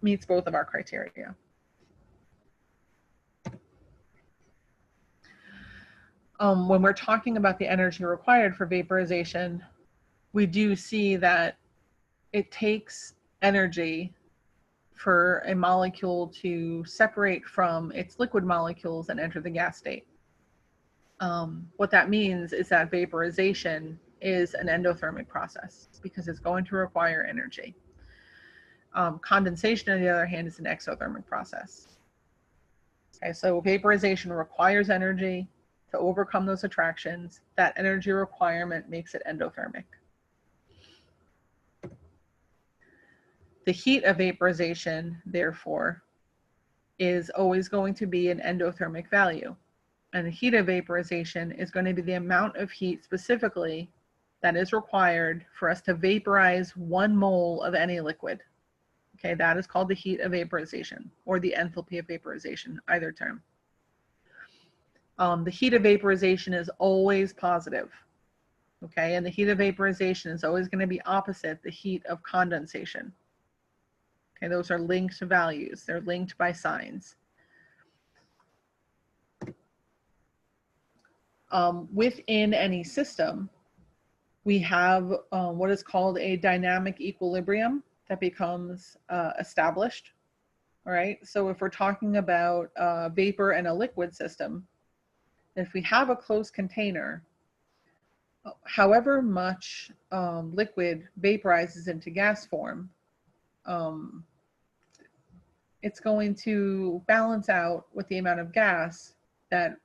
meets both of our criteria. When we're talking about the energy required for vaporization, we do see that it takes energy for a molecule to separate from its liquid molecules and enter the gas state. What that means is that vaporization is an endothermic process because it's going to require energy. Condensation, on the other hand, is an exothermic process. Okay, so vaporization requires energy. to overcome those attractions, that energy requirement makes it endothermic. The heat of vaporization, therefore, is always going to be an endothermic value. And the heat of vaporization is going to be the amount of heat specifically that is required for us to vaporize 1 mole of any liquid. Okay, that is called the heat of vaporization, or the enthalpy of vaporization, either term. The heat of vaporization is always positive. Okay, and the heat of vaporization is always going to be opposite the heat of condensation. Okay, those are linked values. They're linked by signs. Within any system, we have what is called a dynamic equilibrium that becomes established. All right, so if we're talking about a vapor and a liquid system, if we have a closed container, however much liquid vaporizes into gas form, it's going to balance out with the amount of gas that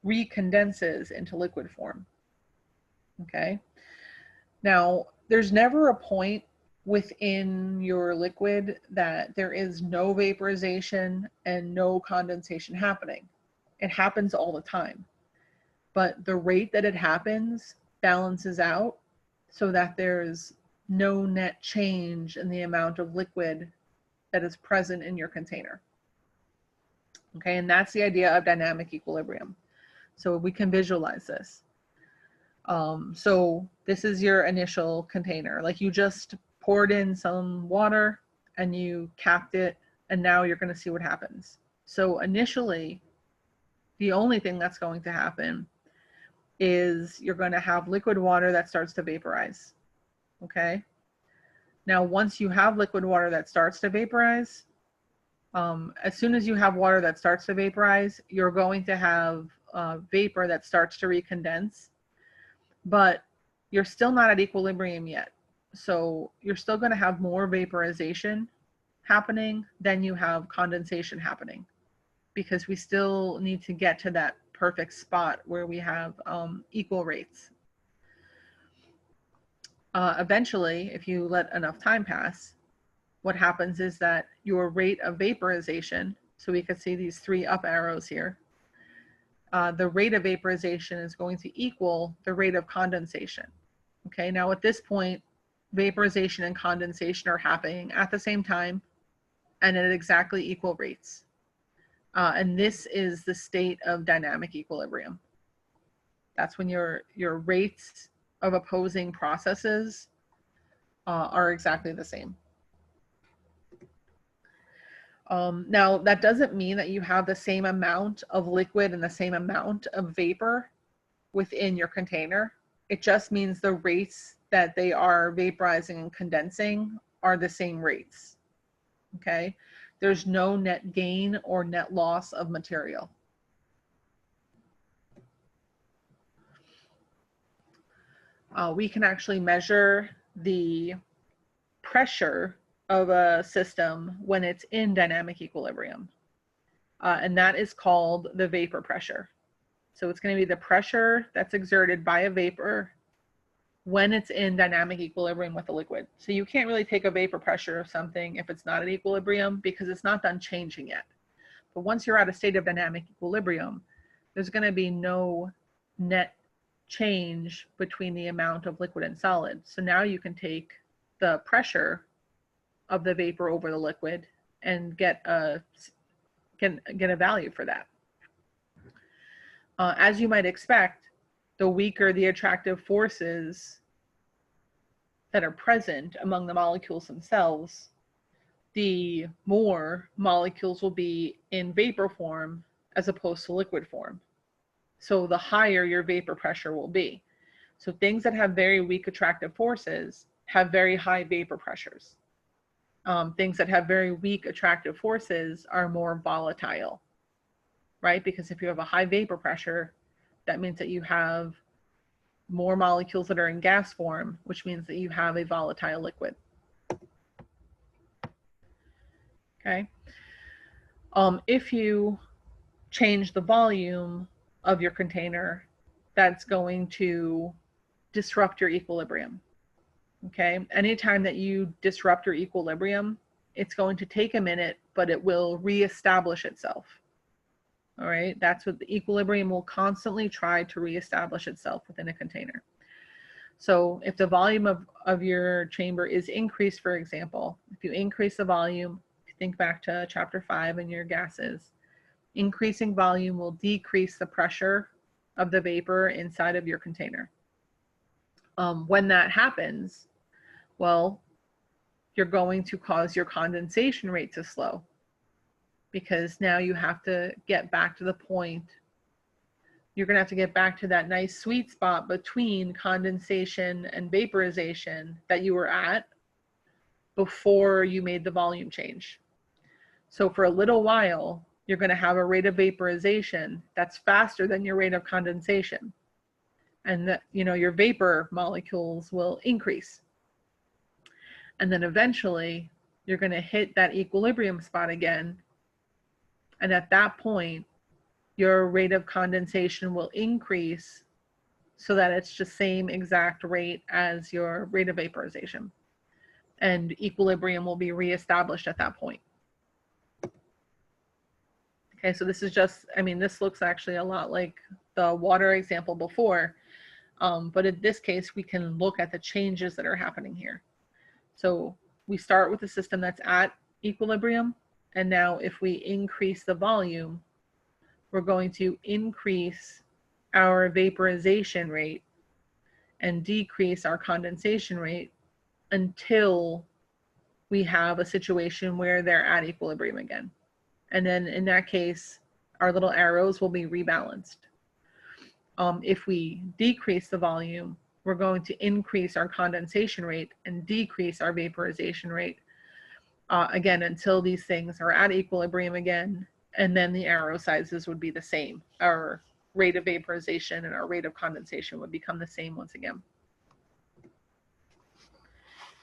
recondenses into liquid form. Okay. Now, there's never a point within your liquid that there is no vaporization and no condensation happening. It happens all the time. But the rate that it happens balances out so that there's no net change in the amount of liquid that is present in your container. Okay, and that's the idea of dynamic equilibrium. So we can visualize this. So this is your initial container. Like you just poured in some water and you capped it, and now you're going to see what happens. So initially, the only thing that's going to happen is you're going to have liquid water that starts to vaporize. Okay. Now, once you have liquid water that starts to vaporize, as soon as you have water that starts to vaporize, you're going to have vapor that starts to recondense, but you're still not at equilibrium yet. So you're still going to have more vaporization happening than you have condensation happening, because we still need to get to that perfect spot where we have equal rates. Eventually, if you let enough time pass, what happens is that your rate of vaporization, so we could see these 3 up arrows here, the rate of vaporization is going to equal the rate of condensation. Okay, now at this point, vaporization and condensation are happening at the same time and at exactly equal rates. And this is the state of dynamic equilibrium. That's when your rates of opposing processes are exactly the same. Now, that doesn't mean that you have the same amount of liquid and the same amount of vapor within your container. It just means the rates that they are vaporizing and condensing are the same rates. Okay? There's no net gain or net loss of material. We can actually measure the pressure of a system when it's in dynamic equilibrium. And that is called the vapor pressure. So it's going to be the pressure that's exerted by a vapor when it's in dynamic equilibrium with a liquid. So you can't really take a vapor pressure of something if it's not at equilibrium, because it's not done changing yet. But once you're at a state of dynamic equilibrium, there's going to be no net change between the amount of liquid and solid. So now you can take the pressure of the vapor over the liquid and get a value for that. As you might expect, the weaker the attractive forces that are present among the molecules themselves, the more molecules will be in vapor form as opposed to liquid form. So the higher your vapor pressure will be. So things that have very weak attractive forces have very high vapor pressures. Things that have very weak attractive forces are more volatile, right? Because if you have a high vapor pressure, that means that you have more molecules that are in gas form, which means that you have a volatile liquid. Okay. If you change the volume of your container that's going to disrupt your equilibrium. Okay, anytime that you disrupt your equilibrium, it's going to take a minute, but it will reestablish itself. All right, that's what the equilibrium will constantly try to reestablish itself within a container. So if the volume of your chamber is increased, for example, if you increase the volume, if you think back to chapter 5 in your gases, increasing volume will decrease the pressure of the vapor inside of your container. When that happens, well, you're going to cause your condensation rate to slow, because now you have to get back to the point. You're going to have to get back to that nice sweet spot between condensation and vaporization that you were at before you made the volume change. So for a little while, you're going to have a rate of vaporization that's faster than your rate of condensation. And that, you know, your vapor molecules will increase. And then eventually you're going to hit that equilibrium spot again. And at that point, your rate of condensation will increase so that it's the same exact rate as your rate of vaporization. And equilibrium will be reestablished at that point. Okay, so this is just, I mean, this looks actually a lot like the water example before, but in this case, we can look at the changes that are happening here. So we start with a system that's at equilibrium, and now if we increase the volume, we're going to increase our vaporization rate and decrease our condensation rate until we have a situation where they're at equilibrium again. And then in that case, our little arrows will be rebalanced. If we decrease the volume, we're going to increase our condensation rate and decrease our vaporization rate, again, until these things are at equilibrium again, and then the arrow sizes would be the same. Our rate of vaporization and our rate of condensation would become the same once again.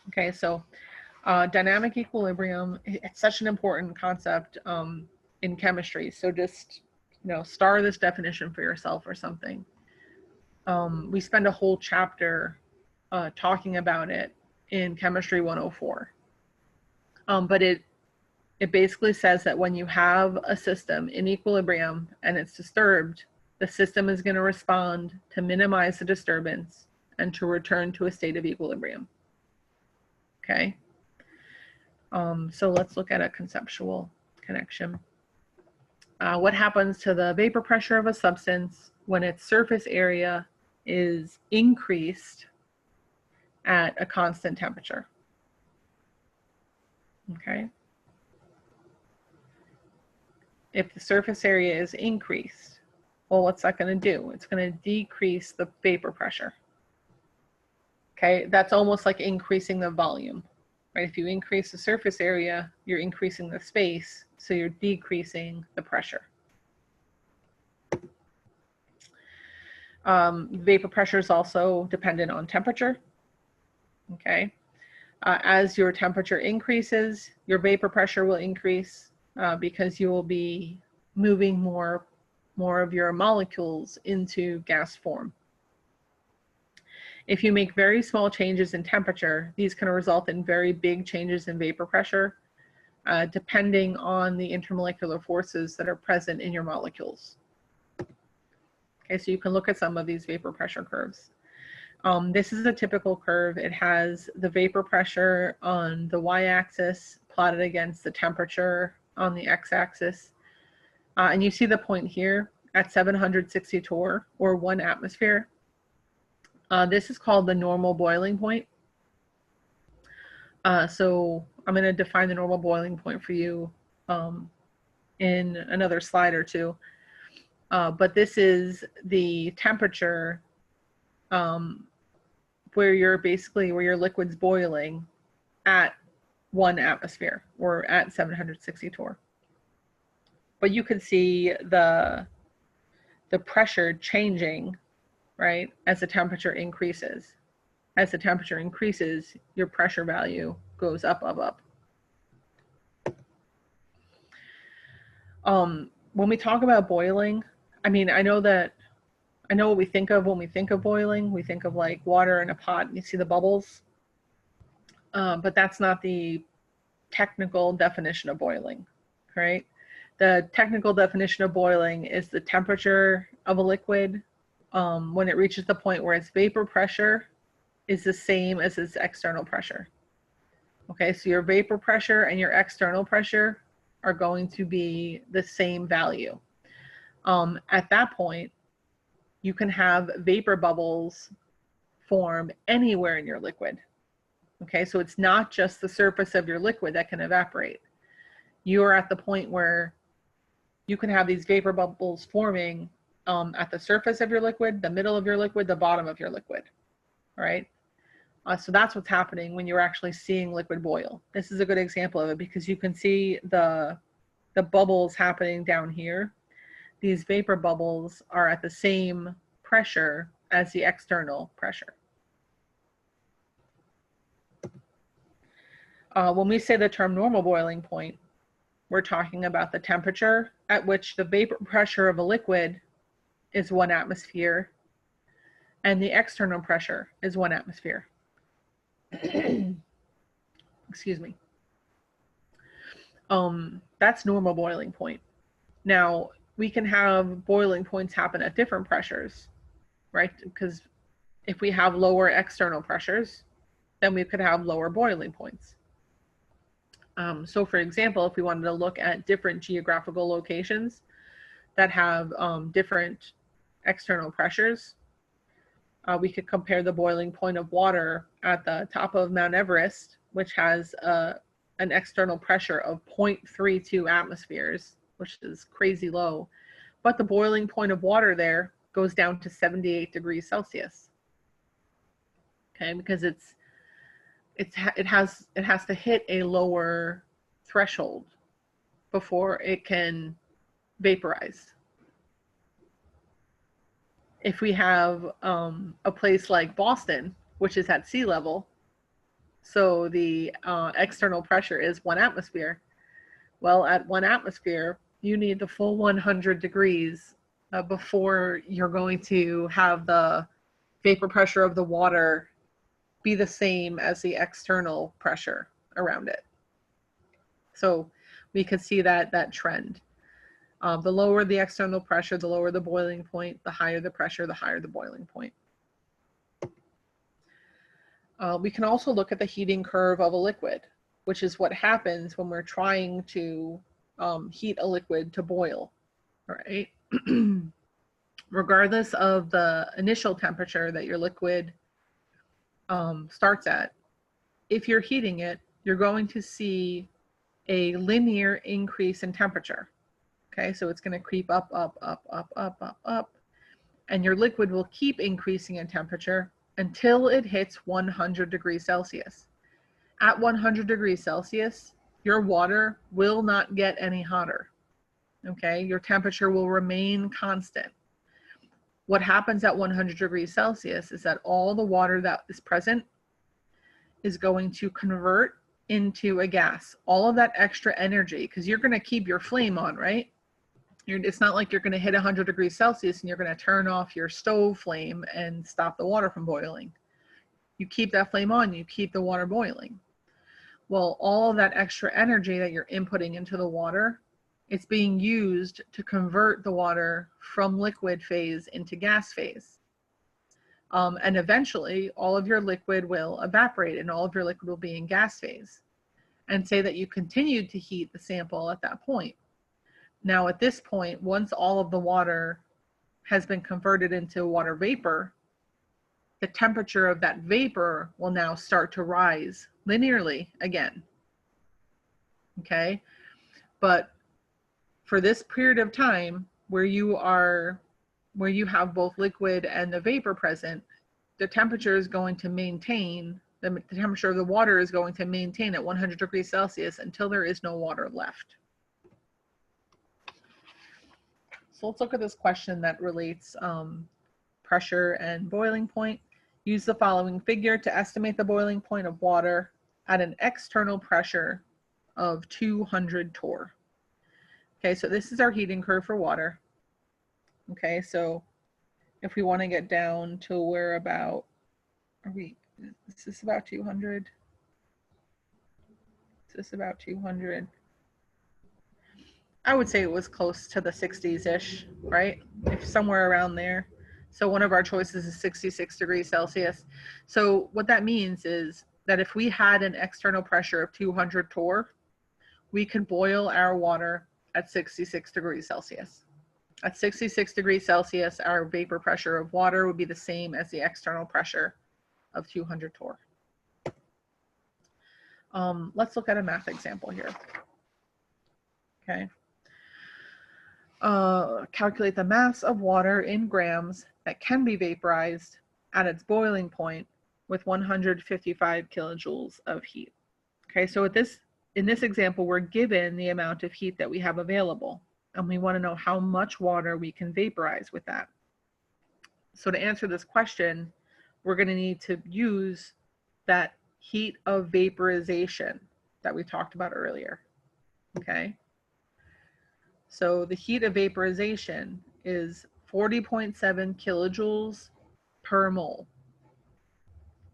Okay, so dynamic equilibrium, it's such an important concept in chemistry. So just, you know, star this definition for yourself or something. We spend a whole chapter talking about it in Chemistry 104. But it basically says that when you have a system in equilibrium and it's disturbed, the system is going to respond to minimize the disturbance and to return to a state of equilibrium. Okay. So let's look at a conceptual connection. What happens to the vapor pressure of a substance when its surface area is increased at a constant temperature? Okay. If the surface area is increased, well, what's that going to do? It's going to decrease the vapor pressure. Okay, that's almost like increasing the volume, right? If you increase the surface area, you're increasing the space, so you're decreasing the pressure. Vapor pressure is also dependent on temperature. Okay, as your temperature increases, your vapor pressure will increase because you will be moving more of your molecules into gas form. If you make very small changes in temperature, these can result in very big changes in vapor pressure, depending on the intermolecular forces that are present in your molecules. Okay, so you can look at some of these vapor pressure curves. This is a typical curve. It has the vapor pressure on the y-axis plotted against the temperature on the x-axis. And you see the point here at 760 torr, or 1 atmosphere. This is called the normal boiling point. So I'm going to define the normal boiling point for you in another slide or two. But this is the temperature where your liquid's boiling at 1 atmosphere, or at 760 torr. But you can see the pressure changing, right, as the temperature increases. As the temperature increases, your pressure value goes up, up, up. When we talk about boiling, I mean, I know what we think of when we think of boiling. We think of like water in a pot and you see the bubbles. But that's not the technical definition of boiling, right? The technical definition of boiling is the temperature of a liquid when it reaches the point where its vapor pressure is the same as its external pressure. Okay, so your vapor pressure and your external pressure are going to be the same value. At that point, you can have vapor bubbles form anywhere in your liquid. Okay, so it's not just the surface of your liquid that can evaporate. You are at the point where you can have these vapor bubbles forming at the surface of your liquid, the middle of your liquid, the bottom of your liquid, all right? So that's what's happening when you're actually seeing liquid boil. This is a good example of it because you can see the bubbles happening down here. These vapor bubbles are at the same pressure as the external pressure. When we say the term normal boiling point, we're talking about the temperature at which the vapor pressure of a liquid is 1 atmosphere and the external pressure is 1 atmosphere. Excuse me. That's normal boiling point. Now, we can have boiling points happen at different pressures, right? Because if we have lower external pressures, then we could have lower boiling points. So for example, if we wanted to look at different geographical locations that have different external pressures, we could compare the boiling point of water at the top of Mount Everest, which has an external pressure of 0.32 atmospheres, which is crazy low. But the boiling point of water there goes down to 78 degrees Celsius. Okay, because it has to hit a lower threshold before it can vaporize. If we have a place like Boston, which is at sea level, so the external pressure is 1 atmosphere. Well, at 1 atmosphere, you need the full 100 degrees before you're going to have the vapor pressure of the water be the same as the external pressure around it. So we could see that trend. The lower the external pressure, the lower the boiling point, the higher the pressure, the higher the boiling point. We can also look at the heating curve of a liquid, which is what happens when we're trying to heat a liquid to boil, right? Regardless of the initial temperature that your liquid starts at, if you're heating it, you're going to see a linear increase in temperature. Okay, so it's going to creep up, up, up, up, up, up, up, and your liquid will keep increasing in temperature until it hits 100 degrees Celsius. At 100 degrees Celsius, your water will not get any hotter. Okay, your temperature will remain constant. What happens at 100 degrees Celsius is that all the water that is present is going to convert into a gas. All of that extra energy, because you're going to keep your flame on, right? It's not like you're going to hit 100 degrees Celsius and you're going to turn off your stove flame and stop the water from boiling. You keep that flame on, you keep the water boiling. Well, all of that extra energy that you're inputting into the water, it's being used to convert the water from liquid phase into gas phase. And eventually, all of your liquid will evaporate and all of your liquid will be in gas phase. And say that you continued to heat the sample at that point. Now, at this point, once all of the water has been converted into water vapor, the temperature of that vapor will now start to rise linearly again. Okay? But for this period of time where you have both liquid and the vapor present, the temperature is going to maintain, the temperature of the water is going to maintain at 100 degrees Celsius until there is no water left. So let's look at this question that relates pressure and boiling point. Use the following figure to estimate the boiling point of water at an external pressure of 200 torr. Okay, so this is our heating curve for water. Okay, so if we want to get down to where about, is this about 200? Is this about 200? I would say it was close to the 60s-ish, right? If somewhere around there. So one of our choices is 66 degrees Celsius. So what that means is that if we had an external pressure of 200 torr, we could boil our water at 66 degrees Celsius. At 66 degrees Celsius, our vapor pressure of water would be the same as the external pressure of 200 torr. Let's look at a math example here. Okay. Calculate the mass of water in grams that can be vaporized at its boiling point with 155 kilojoules of heat. Okay, so in this example, we're given the amount of heat that we have available, and we want to know how much water we can vaporize with that. So to answer this question, we're going to need to use that heat of vaporization that we talked about earlier. Okay. So the heat of vaporization is 40.7 kilojoules per mole.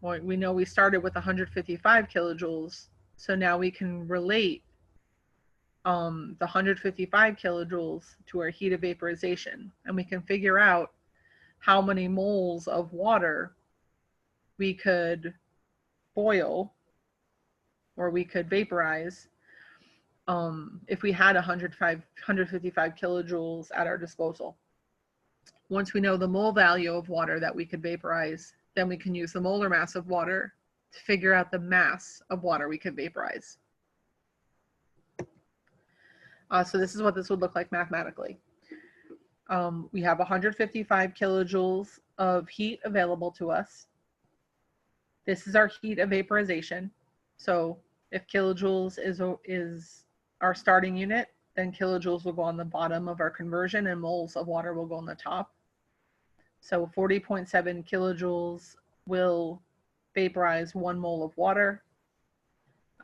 Well, we know we started with 155 kilojoules, so now we can relate the 155 kilojoules to our heat of vaporization, and we can figure out how many moles of water we could boil or we could vaporize if we had 155 kilojoules at our disposal. Once we know the mole value of water that we could vaporize, then we can use the molar mass of water to figure out the mass of water we could vaporize. So this is what this would look like mathematically. We have 155 kilojoules of heat available to us. This is our heat of vaporization. So if kilojoules is our starting unit, then kilojoules will go on the bottom of our conversion and moles of water will go on the top. So 40.7 kilojoules will vaporize 1 mole of water.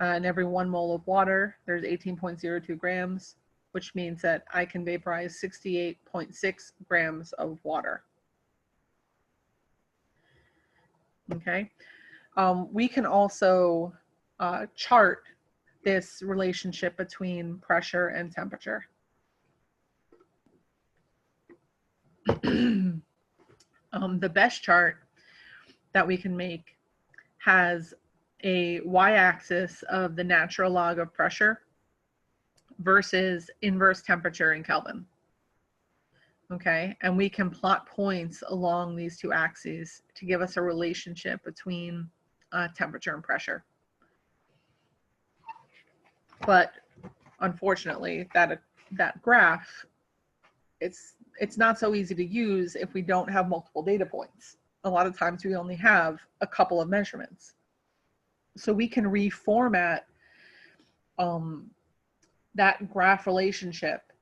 And every 1 mole of water, there's 18.02 grams, which means that I can vaporize 68.6 grams of water. Okay. We can also chart this relationship between pressure and temperature. The best chart that we can make has a y-axis of the natural log of pressure versus inverse temperature in Kelvin. Okay, and we can plot points along these two axes to give us a relationship between temperature and pressure. But unfortunately, that graph, it's not so easy to use if we don't have multiple data points. A lot of times we only have a couple of measurements. So we can reformat that graph relationship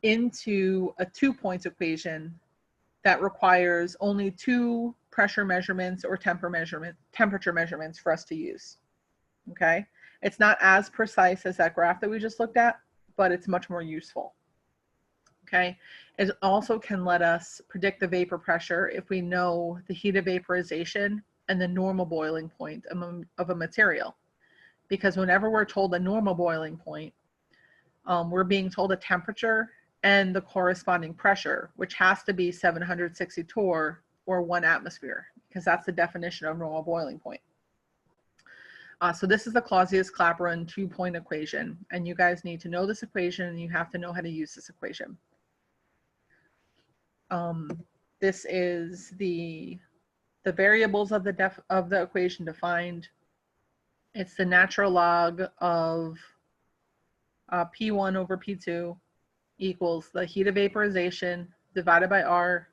into a 2-point equation that requires only 2 pressure measurements or temperature measurements for us to use. Okay, it's not as precise as that graph that we just looked at, but it's much more useful. Okay, it also can let us predict the vapor pressure if we know the heat of vaporization and the normal boiling point of a material. Because whenever we're told a normal boiling point, we're being told a temperature and the corresponding pressure, which has to be 760 torr or 1 atmosphere, because that's the definition of normal boiling point. So this is the Clausius-Clapeyron 2-point equation, and you guys need to know this equation, and you have to know how to use this equation. This is the variables of the equation defined. It's the natural log of P1 over P2 equals the heat of vaporization divided by R,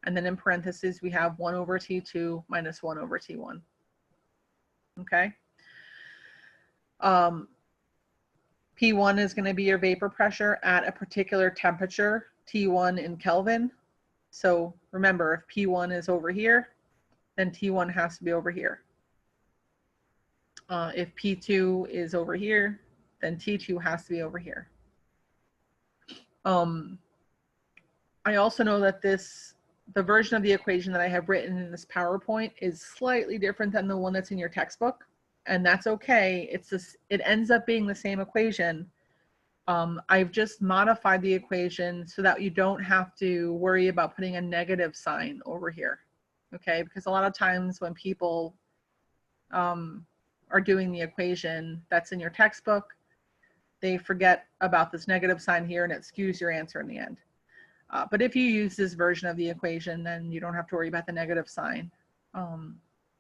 and then in parentheses we have 1 over T2 minus 1 over T1. Okay. P1 is going to be your vapor pressure at a particular temperature, T1 in Kelvin. So remember, if P1 is over here, then T1 has to be over here. If P2 is over here, then T2 has to be over here. I also know that the version of the equation that I have written in this PowerPoint is slightly different than the one that's in your textbook, and that's okay. It ends up being the same equation. I've just modified the equation so that you don't have to worry about putting a negative sign over here, okay? Because a lot of times when people are doing the equation that's in your textbook, they forget about this negative sign here and it skews your answer in the end. But if you use this version of the equation, then you don't have to worry about the negative sign,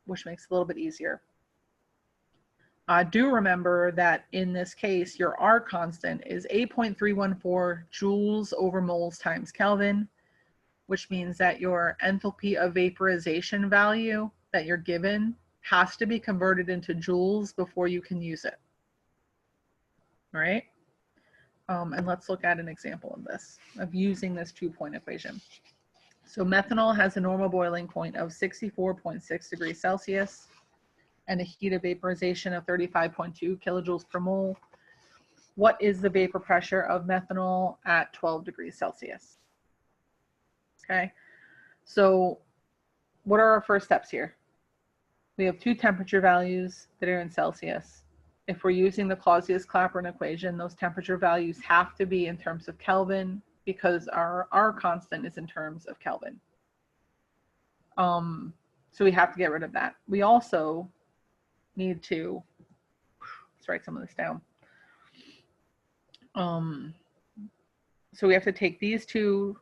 which makes it a little bit easier. Do remember that in this case, your R constant is 8.314 joules over moles times Kelvin, which means that your enthalpy of vaporization value that you're given has to be converted into joules before you can use it. All right? And let's look at an example of this, of using this 2-point equation. So methanol has a normal boiling point of 64.6 degrees Celsius and a heat of vaporization of 35.2 kilojoules per mole. What is the vapor pressure of methanol at 12 degrees Celsius? Okay, so what are our first steps here? We have two temperature values that are in Celsius. If we're using the Clausius-Clapeyron equation, those temperature values have to be in terms of Kelvin because our R constant is in terms of Kelvin. So we have to get rid of that. We also need to, let's write some of this down. So we have to take these two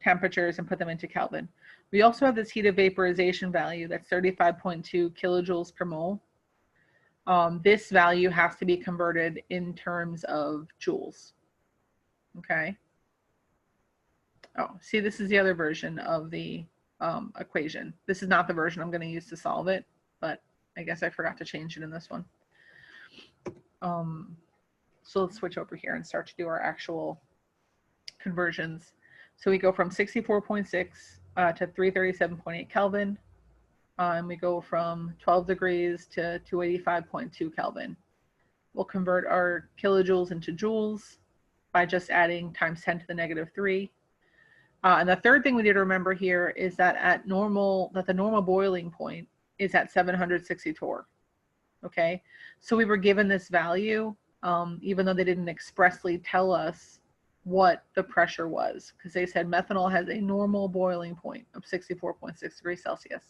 temperatures and put them into Kelvin. We also have this heat of vaporization value that's 35.2 kilojoules per mole. This value has to be converted in terms of joules. Okay. Oh, see, this is the other version of the equation. This is not the version I'm going to use to solve it, but I guess I forgot to change it in this one. So let's switch over here and start to do our actual conversions. So we go from 64.6 to 337.8 Kelvin. And we go from 12 degrees to 285.2 Kelvin. We'll convert our kilojoules into joules by just adding times 10 to the negative 3. And the third thing we need to remember here is that the normal boiling point is at 760 torr. Okay, so we were given this value, even though they didn't expressly tell us what the pressure was, because they said methanol has a normal boiling point of 64.6 degrees Celsius.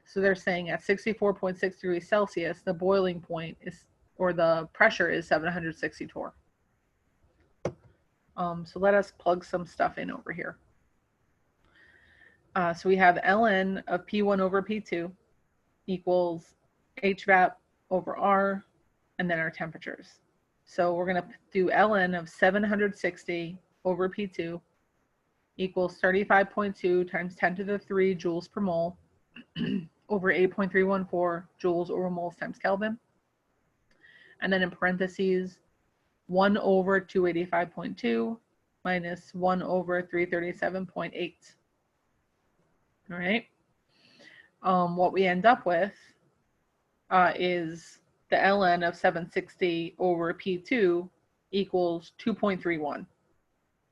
So they're saying at 64.6 degrees Celsius, the boiling point is, or the pressure is 760 torr. So let us plug some stuff in over here. So we have ln of P1 over P2 equals HVAP over R, and then our temperatures. So we're going to do ln of 760 over P2 equals 35.2 times 10 to the 3 joules per mole over 8.314 joules over moles times Kelvin. And then in parentheses, 1 over 285.2 minus 1 over 337.8. All right. What we end up with is the ln of 760 over P2 equals 2.31.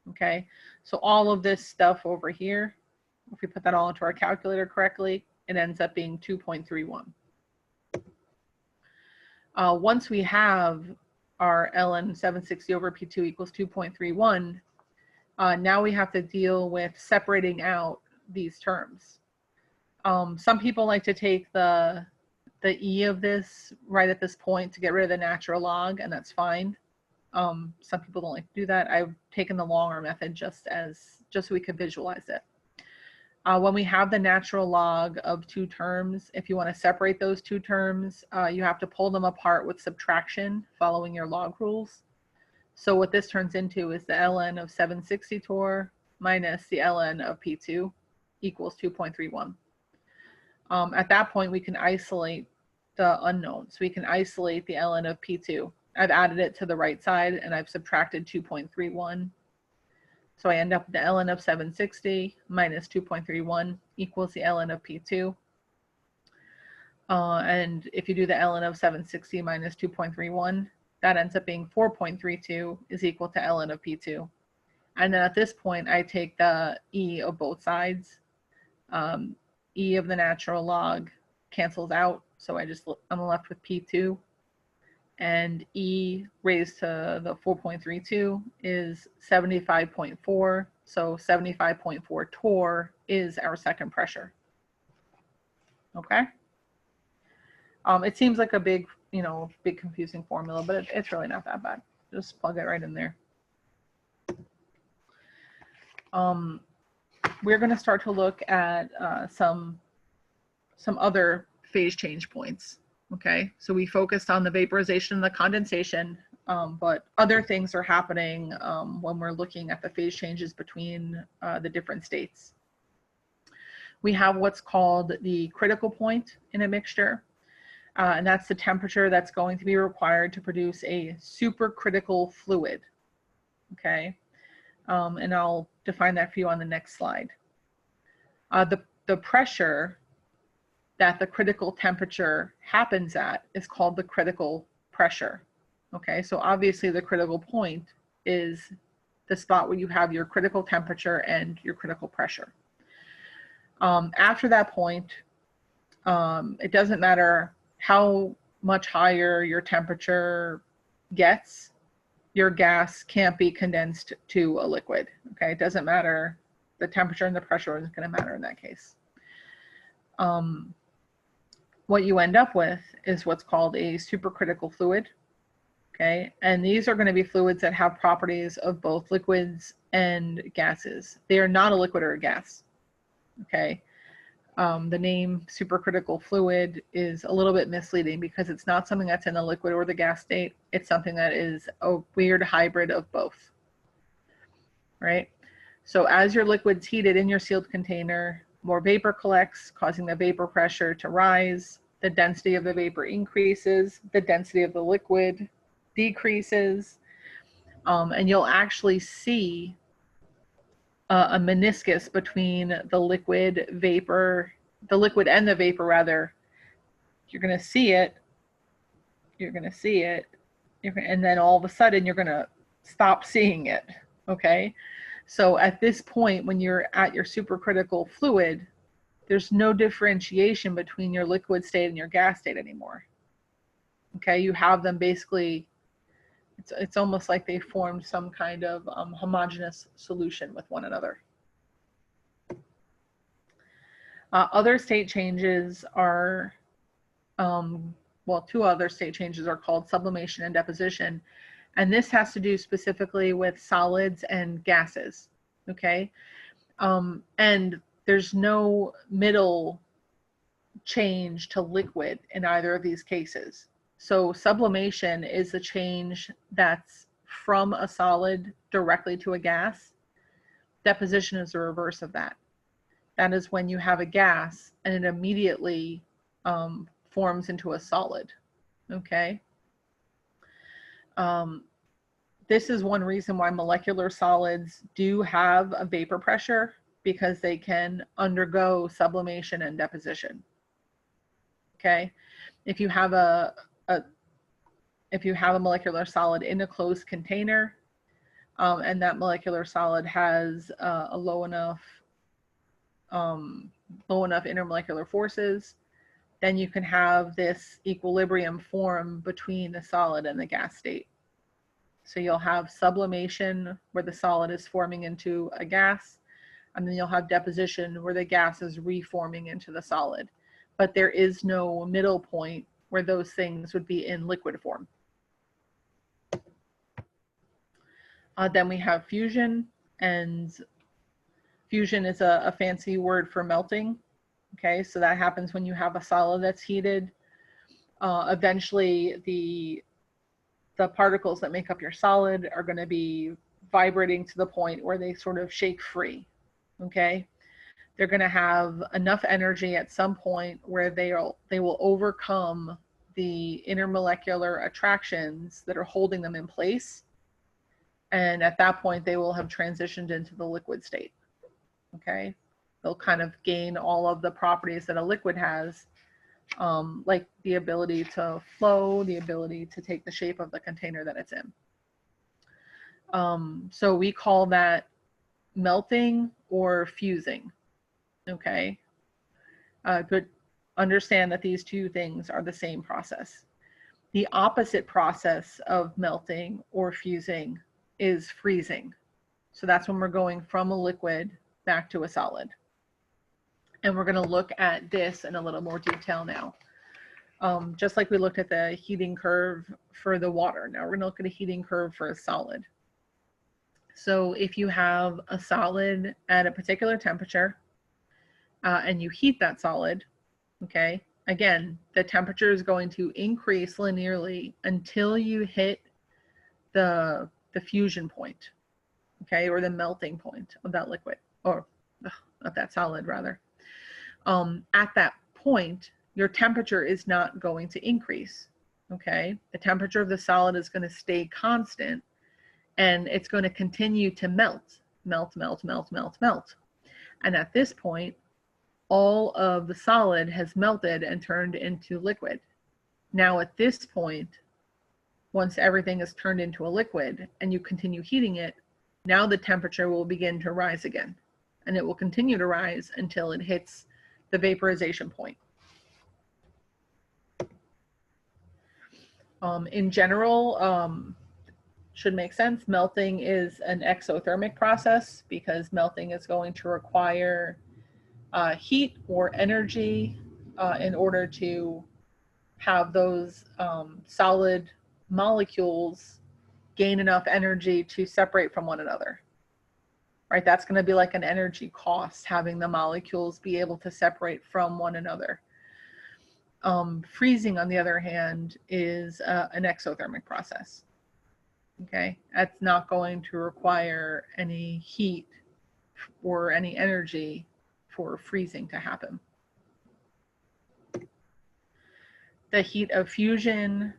Okay, so all of this stuff over here, if we put that all into our calculator correctly, it ends up being 2.31. Once we have our ln 760 over P2 equals 2.31, now we have to deal with separating out these terms. Some people like to take the E of this right at this point to get rid of the natural log, and that's fine. Some people don't like to do that. I've taken the longer method just so we could visualize it. When we have the natural log of two terms, if you want to separate those two terms, you have to pull them apart with subtraction following your log rules. So what this turns into is the ln of 760 torr minus the ln of P2 equals 2.31. At that point, we can isolate the unknown. So we can isolate the ln of P2. I've added it to the right side and I've subtracted 2.31. So I end up with the ln of 760 minus 2.31 equals the ln of P2. And if you do the ln of 760 minus 2.31, that ends up being 4.32 is equal to ln of P2. And then at this point, I take the E of both sides. E of the natural log cancels out, so I'm left with P2. And E raised to the 4.32 is 75.4. So 75.4 torr is our second pressure. Okay. It seems like a big, big confusing formula, but it's really not that bad. Just plug it right in there. We're going to start to look at some other phase change points. Okay, so we focused on the vaporization and the condensation, but other things are happening when we're looking at the phase changes between the different states. We have what's called the critical point in a mixture, and that's the temperature that's going to be required to produce a supercritical fluid. Okay, and I'll define that for you on the next slide. The pressure that the critical temperature happens at is called the critical pressure. Okay, so obviously the critical point is the spot where you have your critical temperature and your critical pressure. After that point, it doesn't matter how much higher your temperature gets, your gas can't be condensed to a liquid. Okay, it doesn't matter. The temperature and the pressure isn't going to matter in that case. What you end up with is what's called a supercritical fluid. Okay, and these are going to be fluids that have properties of both liquids and gases. They are not a liquid or a gas. Okay, the name supercritical fluid is a little bit misleading because it's not something that's in the liquid or the gas state. It's something that is a weird hybrid of both. Right? So as your liquid's heated in your sealed container, more vapor collects, causing the vapor pressure to rise. The density of the vapor increases. The density of the liquid decreases. And you'll actually see a meniscus between the liquid and the vapor rather. You're going to see it. You're going to see it. And then all of a sudden you're going to stop seeing it. Okay. So at this point, when you're at your supercritical fluid, there's no differentiation between your liquid state and your gas state anymore. Okay, you have them basically, it's almost like they formed some kind of homogeneous solution with one another. Other state changes are, two other state changes are called sublimation and deposition. And this has to do specifically with solids and gases, okay? And there's no middle change to liquid in either of these cases. So sublimation is a change that's from a solid directly to a gas. Deposition is the reverse of that. That is when you have a gas and it immediately forms into a solid, okay? This is one reason why molecular solids do have a vapor pressure, because they can undergo sublimation and deposition. Okay, if you have a molecular solid in a closed container, and that molecular solid has a low enough intermolecular forces, then you can have this equilibrium form between the solid and the gas state. So you'll have sublimation where the solid is forming into a gas, and then you'll have deposition where the gas is reforming into the solid. But there is no middle point where those things would be in liquid form. Then we have fusion, and fusion is a fancy word for melting. Okay, so that happens when you have a solid that's heated. Eventually, the particles that make up your solid are going to be vibrating to the point where they sort of shake free. Okay, they're going to have enough energy at some point where they will overcome the intermolecular attractions that are holding them in place, and at that point they will have transitioned into the liquid state. Okay, they'll kind of gain all of the properties that a liquid has, like the ability to flow, the ability to take the shape of the container that it's in. So we call that melting or fusing, okay? But understand that these two things are the same process. The opposite process of melting or fusing is freezing. So that's when we're going from a liquid back to a solid. And we're going to look at this in a little more detail now. Just like we looked at the heating curve for the water. Now we're going to look at a heating curve for a solid. So if you have a solid at a particular temperature and you heat that solid, okay, again, the temperature is going to increase linearly until you hit the fusion point, okay, or the melting point of that liquid, or of that solid rather. At that point, your temperature is not going to increase, okay? The temperature of the solid is going to stay constant, and it's going to continue to melt, melt, melt, melt, melt, melt. And at this point, all of the solid has melted and turned into liquid. Now at this point, once everything is turned into a liquid and you continue heating it, now the temperature will begin to rise again, and it will continue to rise until it hits the vaporization point. In general, should make sense. Melting is an exothermic process because melting is going to require heat or energy in order to have those solid molecules gain enough energy to separate from one another. Right? That's going to be like an energy cost, having the molecules be able to separate from one another. Freezing, on the other hand, is an exothermic process. Okay, that's not going to require any heat or any energy for freezing to happen. The heat of fusion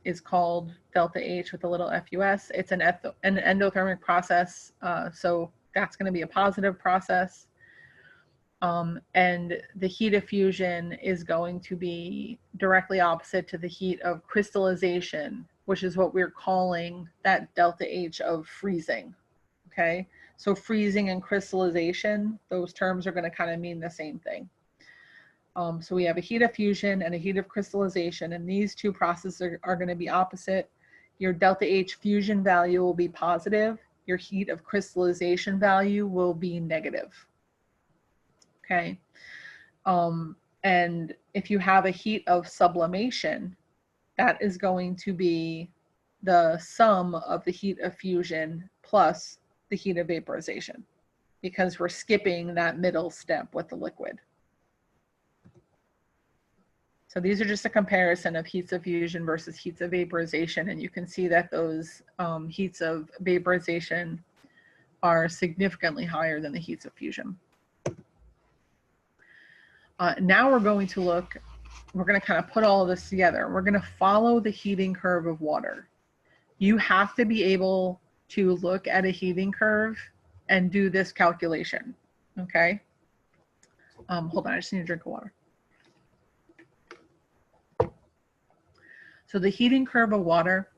is called delta H with a little FUS. It's an endothermic process, so that's going to be a positive process. And the heat of fusion is going to be directly opposite to the heat of crystallization, which is what we're calling that delta H of freezing, okay? So freezing and crystallization, those terms are going to kind of mean the same thing. So we have a heat of fusion and a heat of crystallization, and these two processes are going to be opposite. Your delta H fusion value will be positive. Your heat of crystallization value will be negative. Okay. And if you have a heat of sublimation, that is going to be the sum of the heat of fusion plus the heat of vaporization, because we're skipping that middle step with the liquid. So these are just a comparison of heats of fusion versus heats of vaporization, and you can see that those heats of vaporization are significantly higher than the heats of fusion. Now we're going to look, we're going to kind of put all of this together. We're going to follow the heating curve of water. You have to be able to look at a heating curve and do this calculation, okay? Hold on, I just need a drink of water. So the heating curve of water,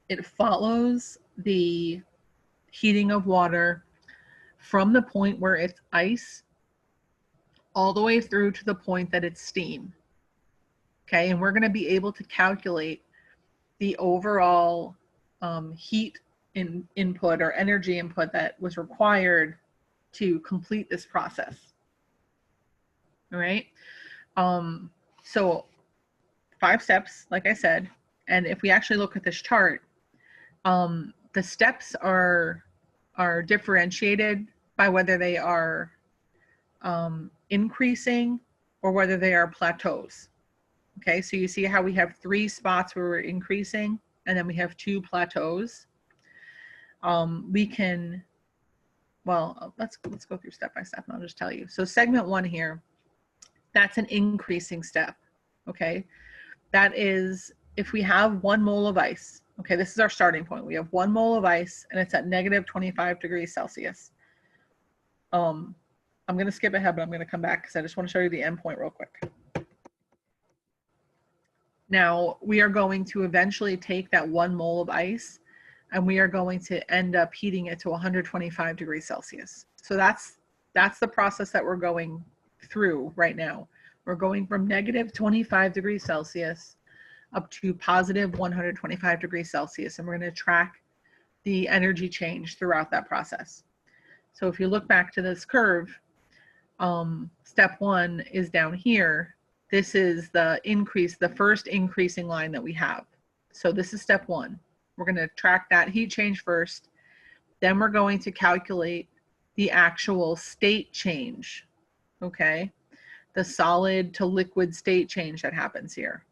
it follows the heating of water from the point where it's ice all the way through to the point that it's steam. Okay, and we're going to be able to calculate the overall heat input or energy input that was required to complete this process. All right, so 5 steps, like I said, and if we actually look at this chart, the steps are differentiated by whether they are increasing or whether they are plateaus. Okay, so you see how we have 3 spots where we're increasing, and then we have 2 plateaus. We can, well, let's go through step by step, and I'll just tell you. So segment 1 here, that's an increasing step. Okay, that is if we have 1 mole of ice. Okay, this is our starting point. We have 1 mole of ice, and it's at negative 25 degrees Celsius. I'm going to skip ahead, but I'm going to come back because I just want to show you the end point real quick. Now, we are going to eventually take that 1 mole of ice and we are going to end up heating it to 125 degrees Celsius. So that's the process that we're going through right now. We're going from negative 25 degrees Celsius up to positive 125 degrees Celsius, and we're going to track the energy change throughout that process. So if you look back to this curve, step 1 is down here. This is the first increasing line that we have. So this is step 1. We're going to track that heat change first. Then we're going to calculate the actual state change, okay? The solid to liquid state change that happens here,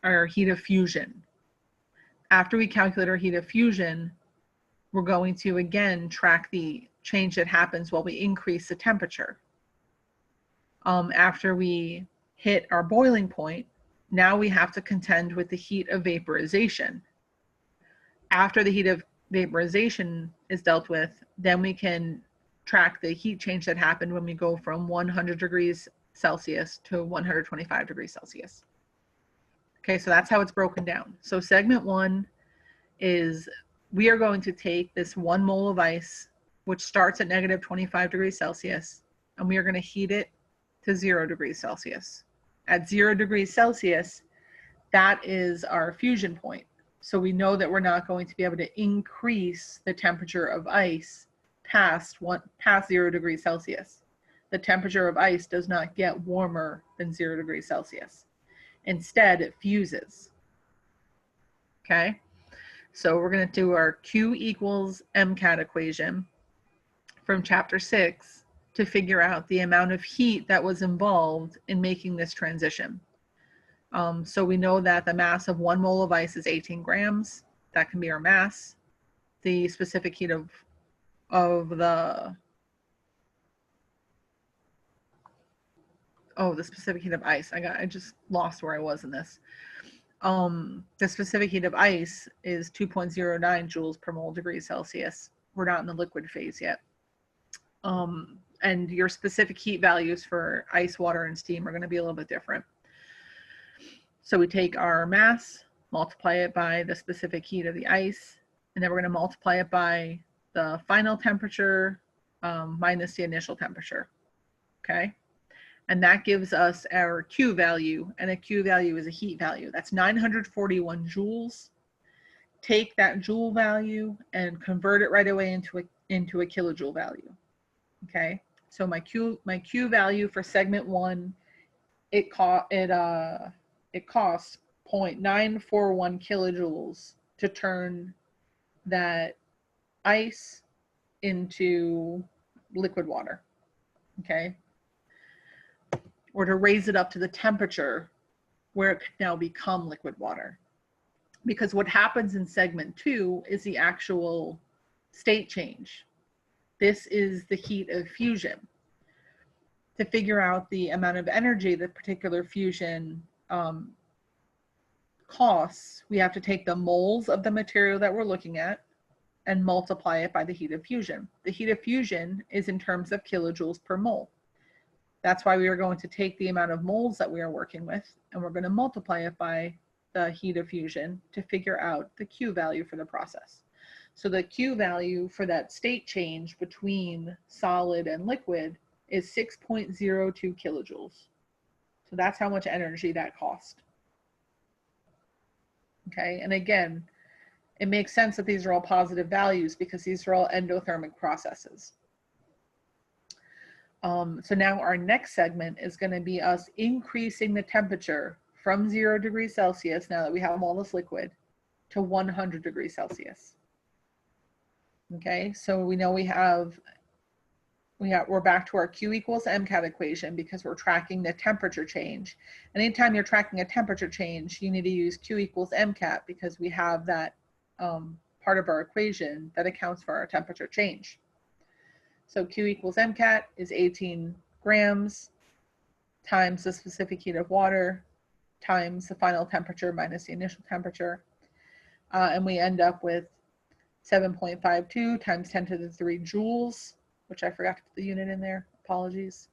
our heat of fusion. After we calculate our heat of fusion, we're going to again track the change that happens while we increase the temperature. After we hit our boiling point, now we have to contend with the heat of vaporization. After the heat of vaporization is dealt with, then we can track the heat change that happened when we go from 100 degrees Celsius to 125 degrees Celsius. Okay, so that's how it's broken down. So segment 1 is we are going to take this 1 mole of ice, which starts at negative 25 degrees Celsius, and we are going to heat it to 0 degrees Celsius. At 0 degrees Celsius, that is our fusion point. So we know that we're not going to be able to increase the temperature of ice past 0 degrees Celsius. The temperature of ice does not get warmer than 0 degrees Celsius. Instead, it fuses. Okay, so we're going to do our Q equals MCAT equation from chapter 6 to figure out the amount of heat that was involved in making this transition. So we know that the mass of 1 mole of ice is 18 grams. That can be our mass. The specific heat of the specific heat of ice. I just lost where I was in this. The specific heat of ice is 2.09 joules per mole degree Celsius. We're not in the liquid phase yet. And your specific heat values for ice, water, and steam are going to be a little bit different. So we take our mass, multiply it by the specific heat of the ice, and then we're going to multiply it by the final temperature minus the initial temperature. Okay? And that gives us our Q value, and a Q value is a heat value. That's 941 joules. Take that joule value and convert it right away into a kilojoule value. Okay, so my Q value for segment 1, it costs 0.941 kilojoules to turn that ice into liquid water. Okay, or to raise it up to the temperature where it could now become liquid water. Because what happens in segment 2 is the actual state change. This is the heat of fusion. To figure out the amount of energy that particular fusion costs, we have to take the moles of the material that we're looking at and multiply it by the heat of fusion. The heat of fusion is in terms of kilojoules per mole. That's why we are going to take the amount of moles that we are working with, and we're going to multiply it by the heat of fusion to figure out the Q value for the process. So the Q value for that state change between solid and liquid is 6.02 kilojoules. So that's how much energy that cost. Okay, and again, it makes sense that these are all positive values because these are all endothermic processes. So now our next segment is going to be us increasing the temperature from 0 degrees Celsius, now that we have all this liquid, to 100 degrees Celsius. Okay, so we know we're back to our Q equals MCAT equation because we're tracking the temperature change. And anytime you're tracking a temperature change, you need to use Q equals MCAT because we have that part of our equation that accounts for our temperature change. So Q equals MCAT is 18 grams times the specific heat of water times the final temperature minus the initial temperature. And we end up with 7.52 times 10 to the 3 joules, which I forgot to put the unit in there, apologies.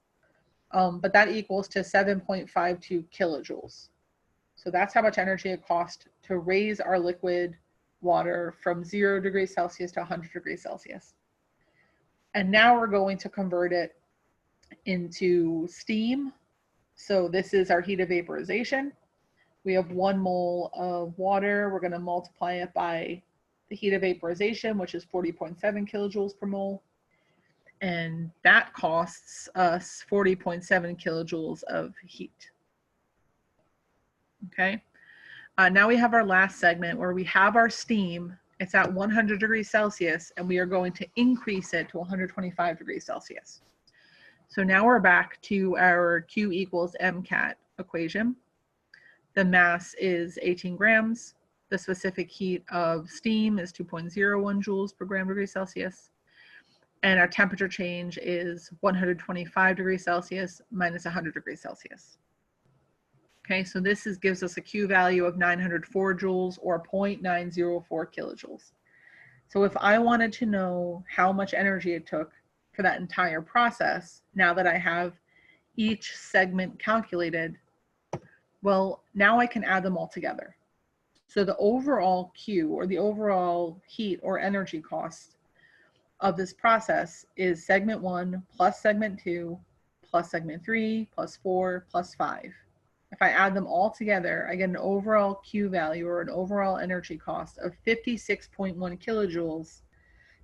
But that equals to 7.52 kilojoules. So that's how much energy it costs to raise our liquid water from 0 degrees Celsius to 100 degrees Celsius. And now we're going to convert it into steam. So this is our heat of vaporization. We have 1 mole of water. We're going to multiply it by the heat of vaporization, which is 40.7 kilojoules per mole. And that costs us 40.7 kilojoules of heat. Okay. Now we have our last segment where we have our steam. It's at 100 degrees Celsius, and we are going to increase it to 125 degrees Celsius. So now we're back to our Q equals MCAT equation. The mass is 18 grams. The specific heat of steam is 2.01 joules per gram degree Celsius. And our temperature change is 125 degrees Celsius minus 100 degrees Celsius. Okay, so this gives us a Q value of 904 joules or 0.904 kilojoules. So if I wanted to know how much energy it took for that entire process, now that I have each segment calculated, well, now I can add them all together. So the overall Q, or the overall heat or energy cost of this process, is segment 1 plus segment 2 plus segment 3 plus 4 plus 5. If I add them all together, I get an overall Q value, or an overall energy cost, of 56.1 kilojoules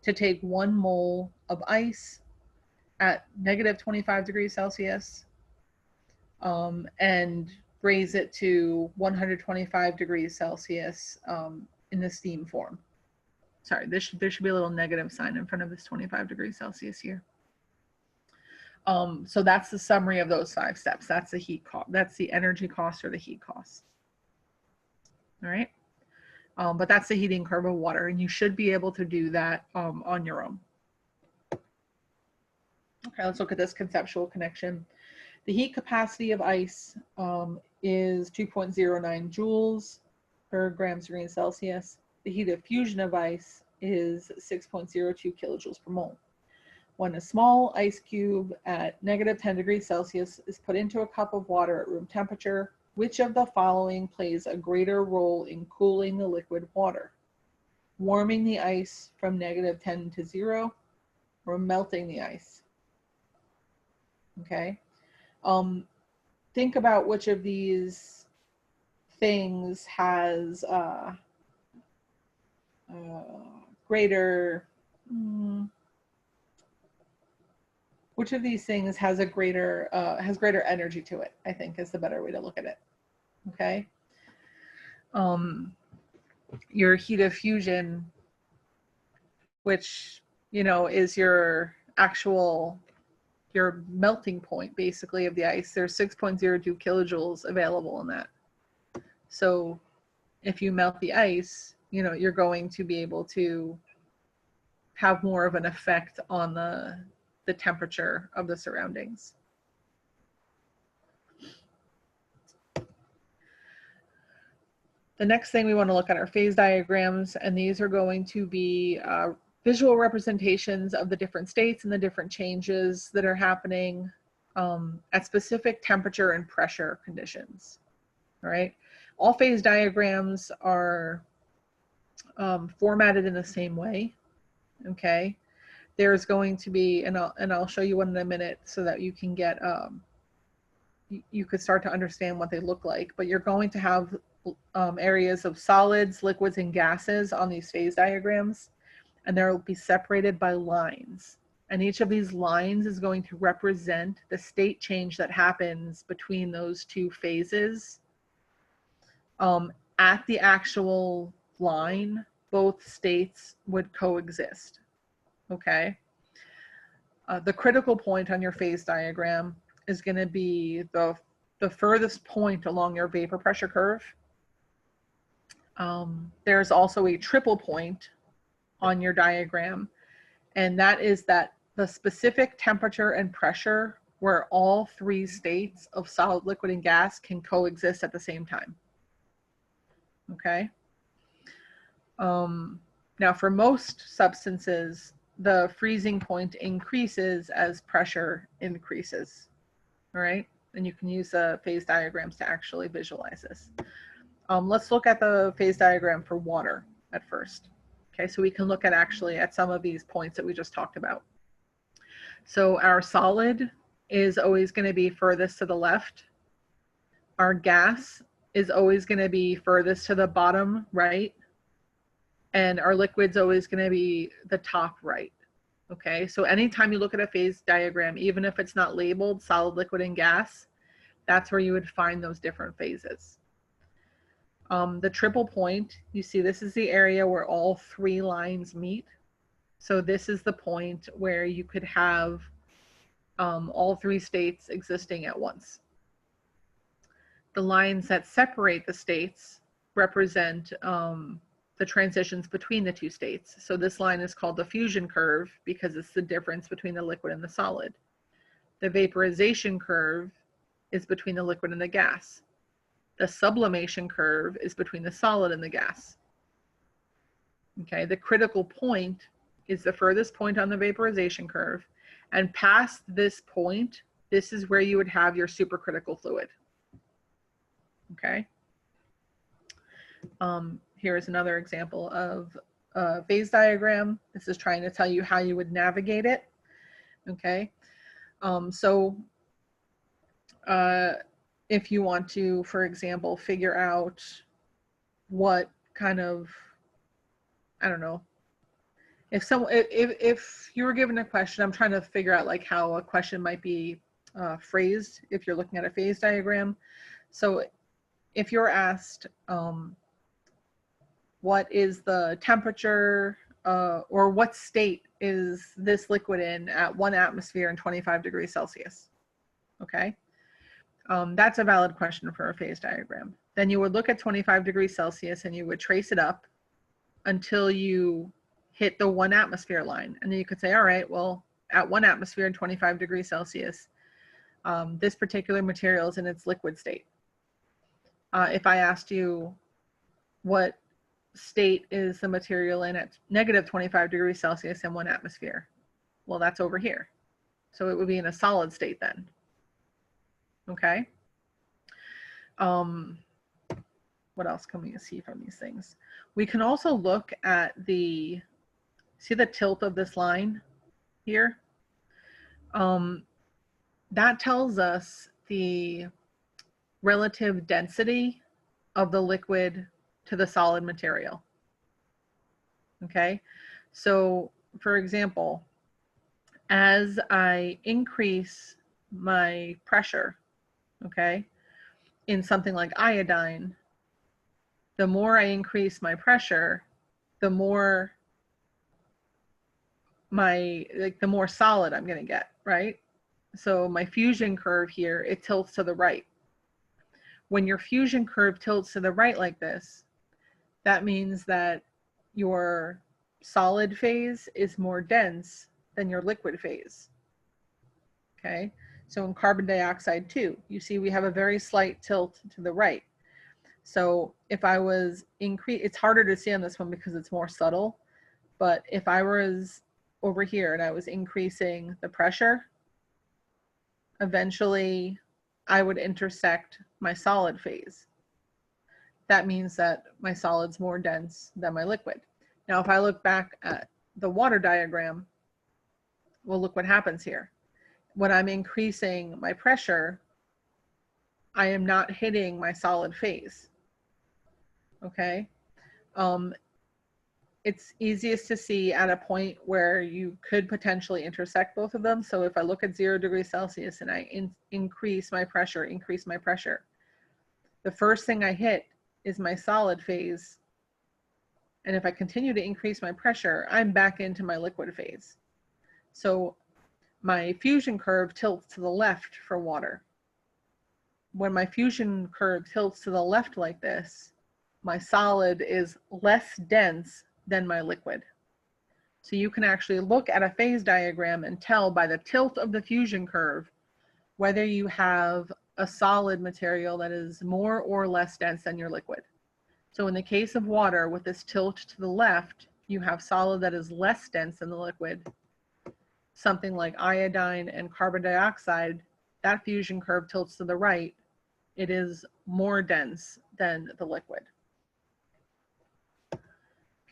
to take 1 mole of ice at negative 25 degrees Celsius and raise it to 125 degrees Celsius in the steam form. Sorry, there should be a little negative sign in front of this 25 degrees Celsius here. So that's the summary of those 5 steps. That's the heat cost. That's the energy cost or the heat cost. All right. But that's the heating curve of water, and you should be able to do that on your own. Okay, let's look at this conceptual connection. The heat capacity of ice is 2.09 joules per grams degree Celsius. The heat of fusion of ice is 6.02 kilojoules per mole. When a small ice cube at negative 10 degrees Celsius is put into a cup of water at room temperature, which of the following plays a greater role in cooling the liquid water? Warming the ice from negative 10 to 0, or melting the ice? Okay. Think about which of these things has greater, which of these things has a greater energy to it, I think is the better way to look at it. Okay. Your heat of fusion, which, you know, is your melting point basically of the ice. There's 6.02 kilojoules available in that. So if you melt the ice, you know, you're going to be able to have more of an effect on the temperature of the surroundings. The next thing we want to look at are phase diagrams, and these are going to be visual representations of the different states and the different changes that are happening at specific temperature and pressure conditions. All right. All phase diagrams are formatted in the same way. Okay. There's going to be, and I'll show you one in a minute so that you can get, you could start to understand what they look like, but you're going to have areas of solids, liquids, and gases on these phase diagrams, and they'll be separated by lines. And each of these lines is going to represent the state change that happens between those two phases. At the actual line, both states would coexist. Okay. The critical point on your phase diagram is going to be the furthest point along your vapor pressure curve. There's also a triple point on your diagram, and that is that the specific temperature and pressure where all 3 states of solid, liquid, and gas can coexist at the same time. Okay. Now, for most substances, the freezing point increases as pressure increases. All right. And you can use phase diagrams to actually visualize this. Let's look at the phase diagram for water. at first. Okay, so we can look at actually at some of these points that we just talked about. So our solid is always going to be furthest to the left. Our gas is always going to be furthest to the bottom right. And our liquid's always going to be the top right. Okay, so anytime you look at a phase diagram, even if it's not labeled solid, liquid, and gas, that's where you would find those different phases. The triple point, you see this is the area where all three lines meet. So this is the point where you could have all three states existing at once. The lines that separate the states represent the transitions between the two states. So this line is called the fusion curve because it's the difference between the liquid and the solid. The vaporization curve is between the liquid and the gas. The sublimation curve is between the solid and the gas. Okay, the critical point is the furthest point on the vaporization curve, and past this point, this is where you would have your supercritical fluid. Okay. Here is another example of a phase diagram. This is trying to tell you how you would navigate it. Okay. If you want to, for example, figure out what kind of, I don't know, if you were given a question, I'm trying to figure out like how a question might be phrased if you're looking at a phase diagram. So if you're asked, what is the temperature or what state is this liquid in at 1 atmosphere and 25 degrees Celsius? Okay, that's a valid question for a phase diagram. Then you would look at 25 degrees Celsius and you would trace it up until you hit the 1 atmosphere line. And then you could say, all right, well, at 1 atmosphere and 25 degrees Celsius, this particular material is in its liquid state. If I asked you what state is the material in at negative 25 degrees Celsius and 1 atmosphere, well, that's over here. So it would be in a solid state then. Okay. What else can we see from these things? We can also look at see the tilt of this line here? That tells us the relative density of the liquid to the solid material. Okay, so for example, as I increase my pressure, okay, in something like iodine, the more I increase my pressure, the more the more solid I'm going to get, right? So my fusion curve here, it tilts to the right. When your fusion curve tilts to the right like this, that means that your solid phase is more dense than your liquid phase. Okay, so in carbon dioxide too, you see we have a very slight tilt to the right. So if I was it's harder to see on this one because it's more subtle, but if I was over here and I was increasing the pressure, eventually I would intersect my solid phase. That means that my solid's more dense than my liquid. Now, if I look back at the water diagram, well, look what happens here. When I'm increasing my pressure, I am not hitting my solid phase. Okay. It's easiest to see at a point where you could potentially intersect both of them. So if I look at 0 degrees Celsius and I increase my pressure, the first thing I hit is my solid phase. And if I continue to increase my pressure, I'm back into my liquid phase. So my fusion curve tilts to the left for water. When my fusion curve tilts to the left like this, my solid is less dense than my liquid. So you can actually look at a phase diagram and tell by the tilt of the fusion curve whether you have a solid material that is more or less dense than your liquid. So in the case of water, with this tilt to the left, you have solid that is less dense than the liquid. Something like iodine and carbon dioxide, that fusion curve tilts to the right. It is more dense than the liquid.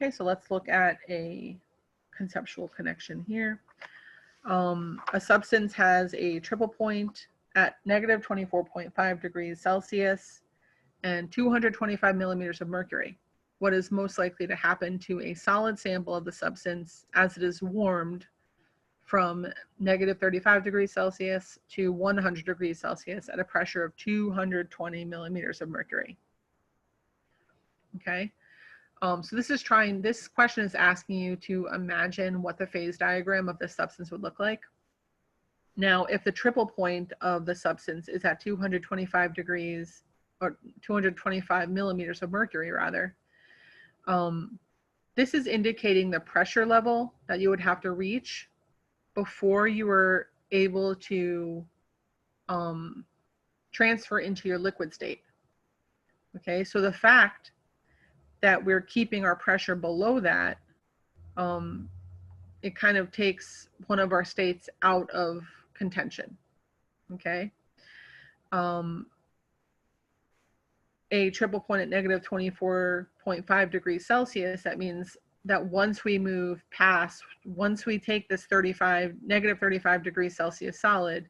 Okay, so let's look at a conceptual connection here. A substance has a triple point at negative 24.5 degrees Celsius and 225 millimeters of mercury. What is most likely to happen to a solid sample of the substance as it is warmed from negative 35 degrees Celsius to 100 degrees Celsius at a pressure of 220 millimeters of mercury? Okay. So this question is asking you to imagine what the phase diagram of this substance would look like. Now, if the triple point of the substance is at 225 degrees, or 225 millimeters of mercury rather, this is indicating the pressure level that you would have to reach before you were able to transfer into your liquid state. Okay, so the fact that we're keeping our pressure below that, it kind of takes one of our states out of contention. Okay. A triple point at negative 24.5 degrees Celsius, that means that once we take this negative 35 degrees Celsius solid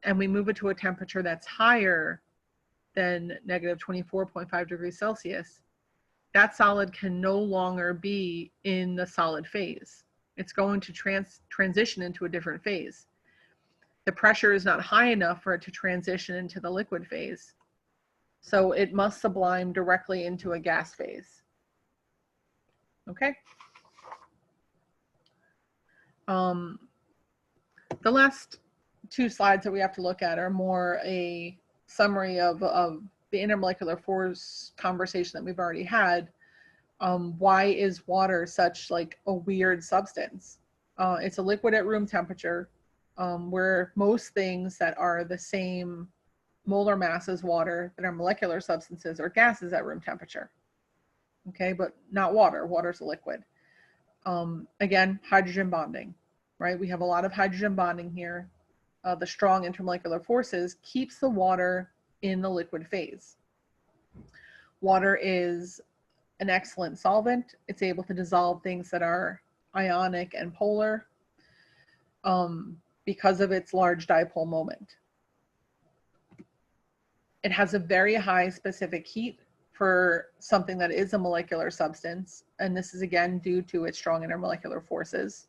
and we move it to a temperature that's higher than negative 24.5 degrees Celsius, that solid can no longer be in the solid phase. It's going to transition into a different phase. The pressure is not high enough for it to transition into the liquid phase. So it must sublime directly into a gas phase. Okay. The last two slides that we have to look at are more a summary of the intermolecular force conversation that we've already had. Why is water such like a weird substance? It's a liquid at room temperature, where most things that are the same molar mass as water that are molecular substances are gases at room temperature. Okay, but not water. Water's a liquid. Again, hydrogen bonding, right? We have a lot of hydrogen bonding here. The strong intermolecular forces keeps the water in the liquid phase. Water is an excellent solvent. It's able to dissolve things that are ionic and polar because of its large dipole moment. It has a very high specific heat for something that is a molecular substance, and this is again due to its strong intermolecular forces.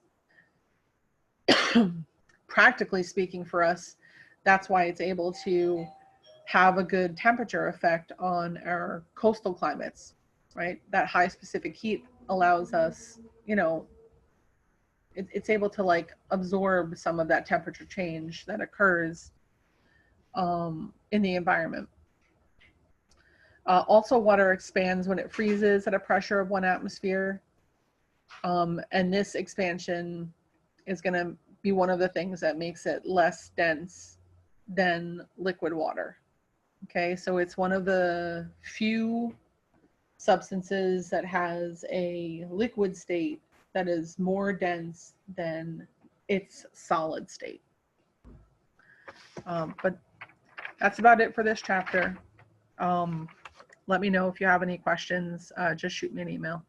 Practically speaking for us, that's why it's able to have a good temperature effect on our coastal climates, right? That high specific heat allows us, it's able to like absorb some of that temperature change that occurs in the environment. Also, water expands when it freezes at a pressure of 1 atmosphere. And this expansion is going to be one of the things that makes it less dense than liquid water. Okay, so it's one of the few substances that has a liquid state that is more dense than its solid state. But that's about it for this chapter. Let me know if you have any questions. Just shoot me an email.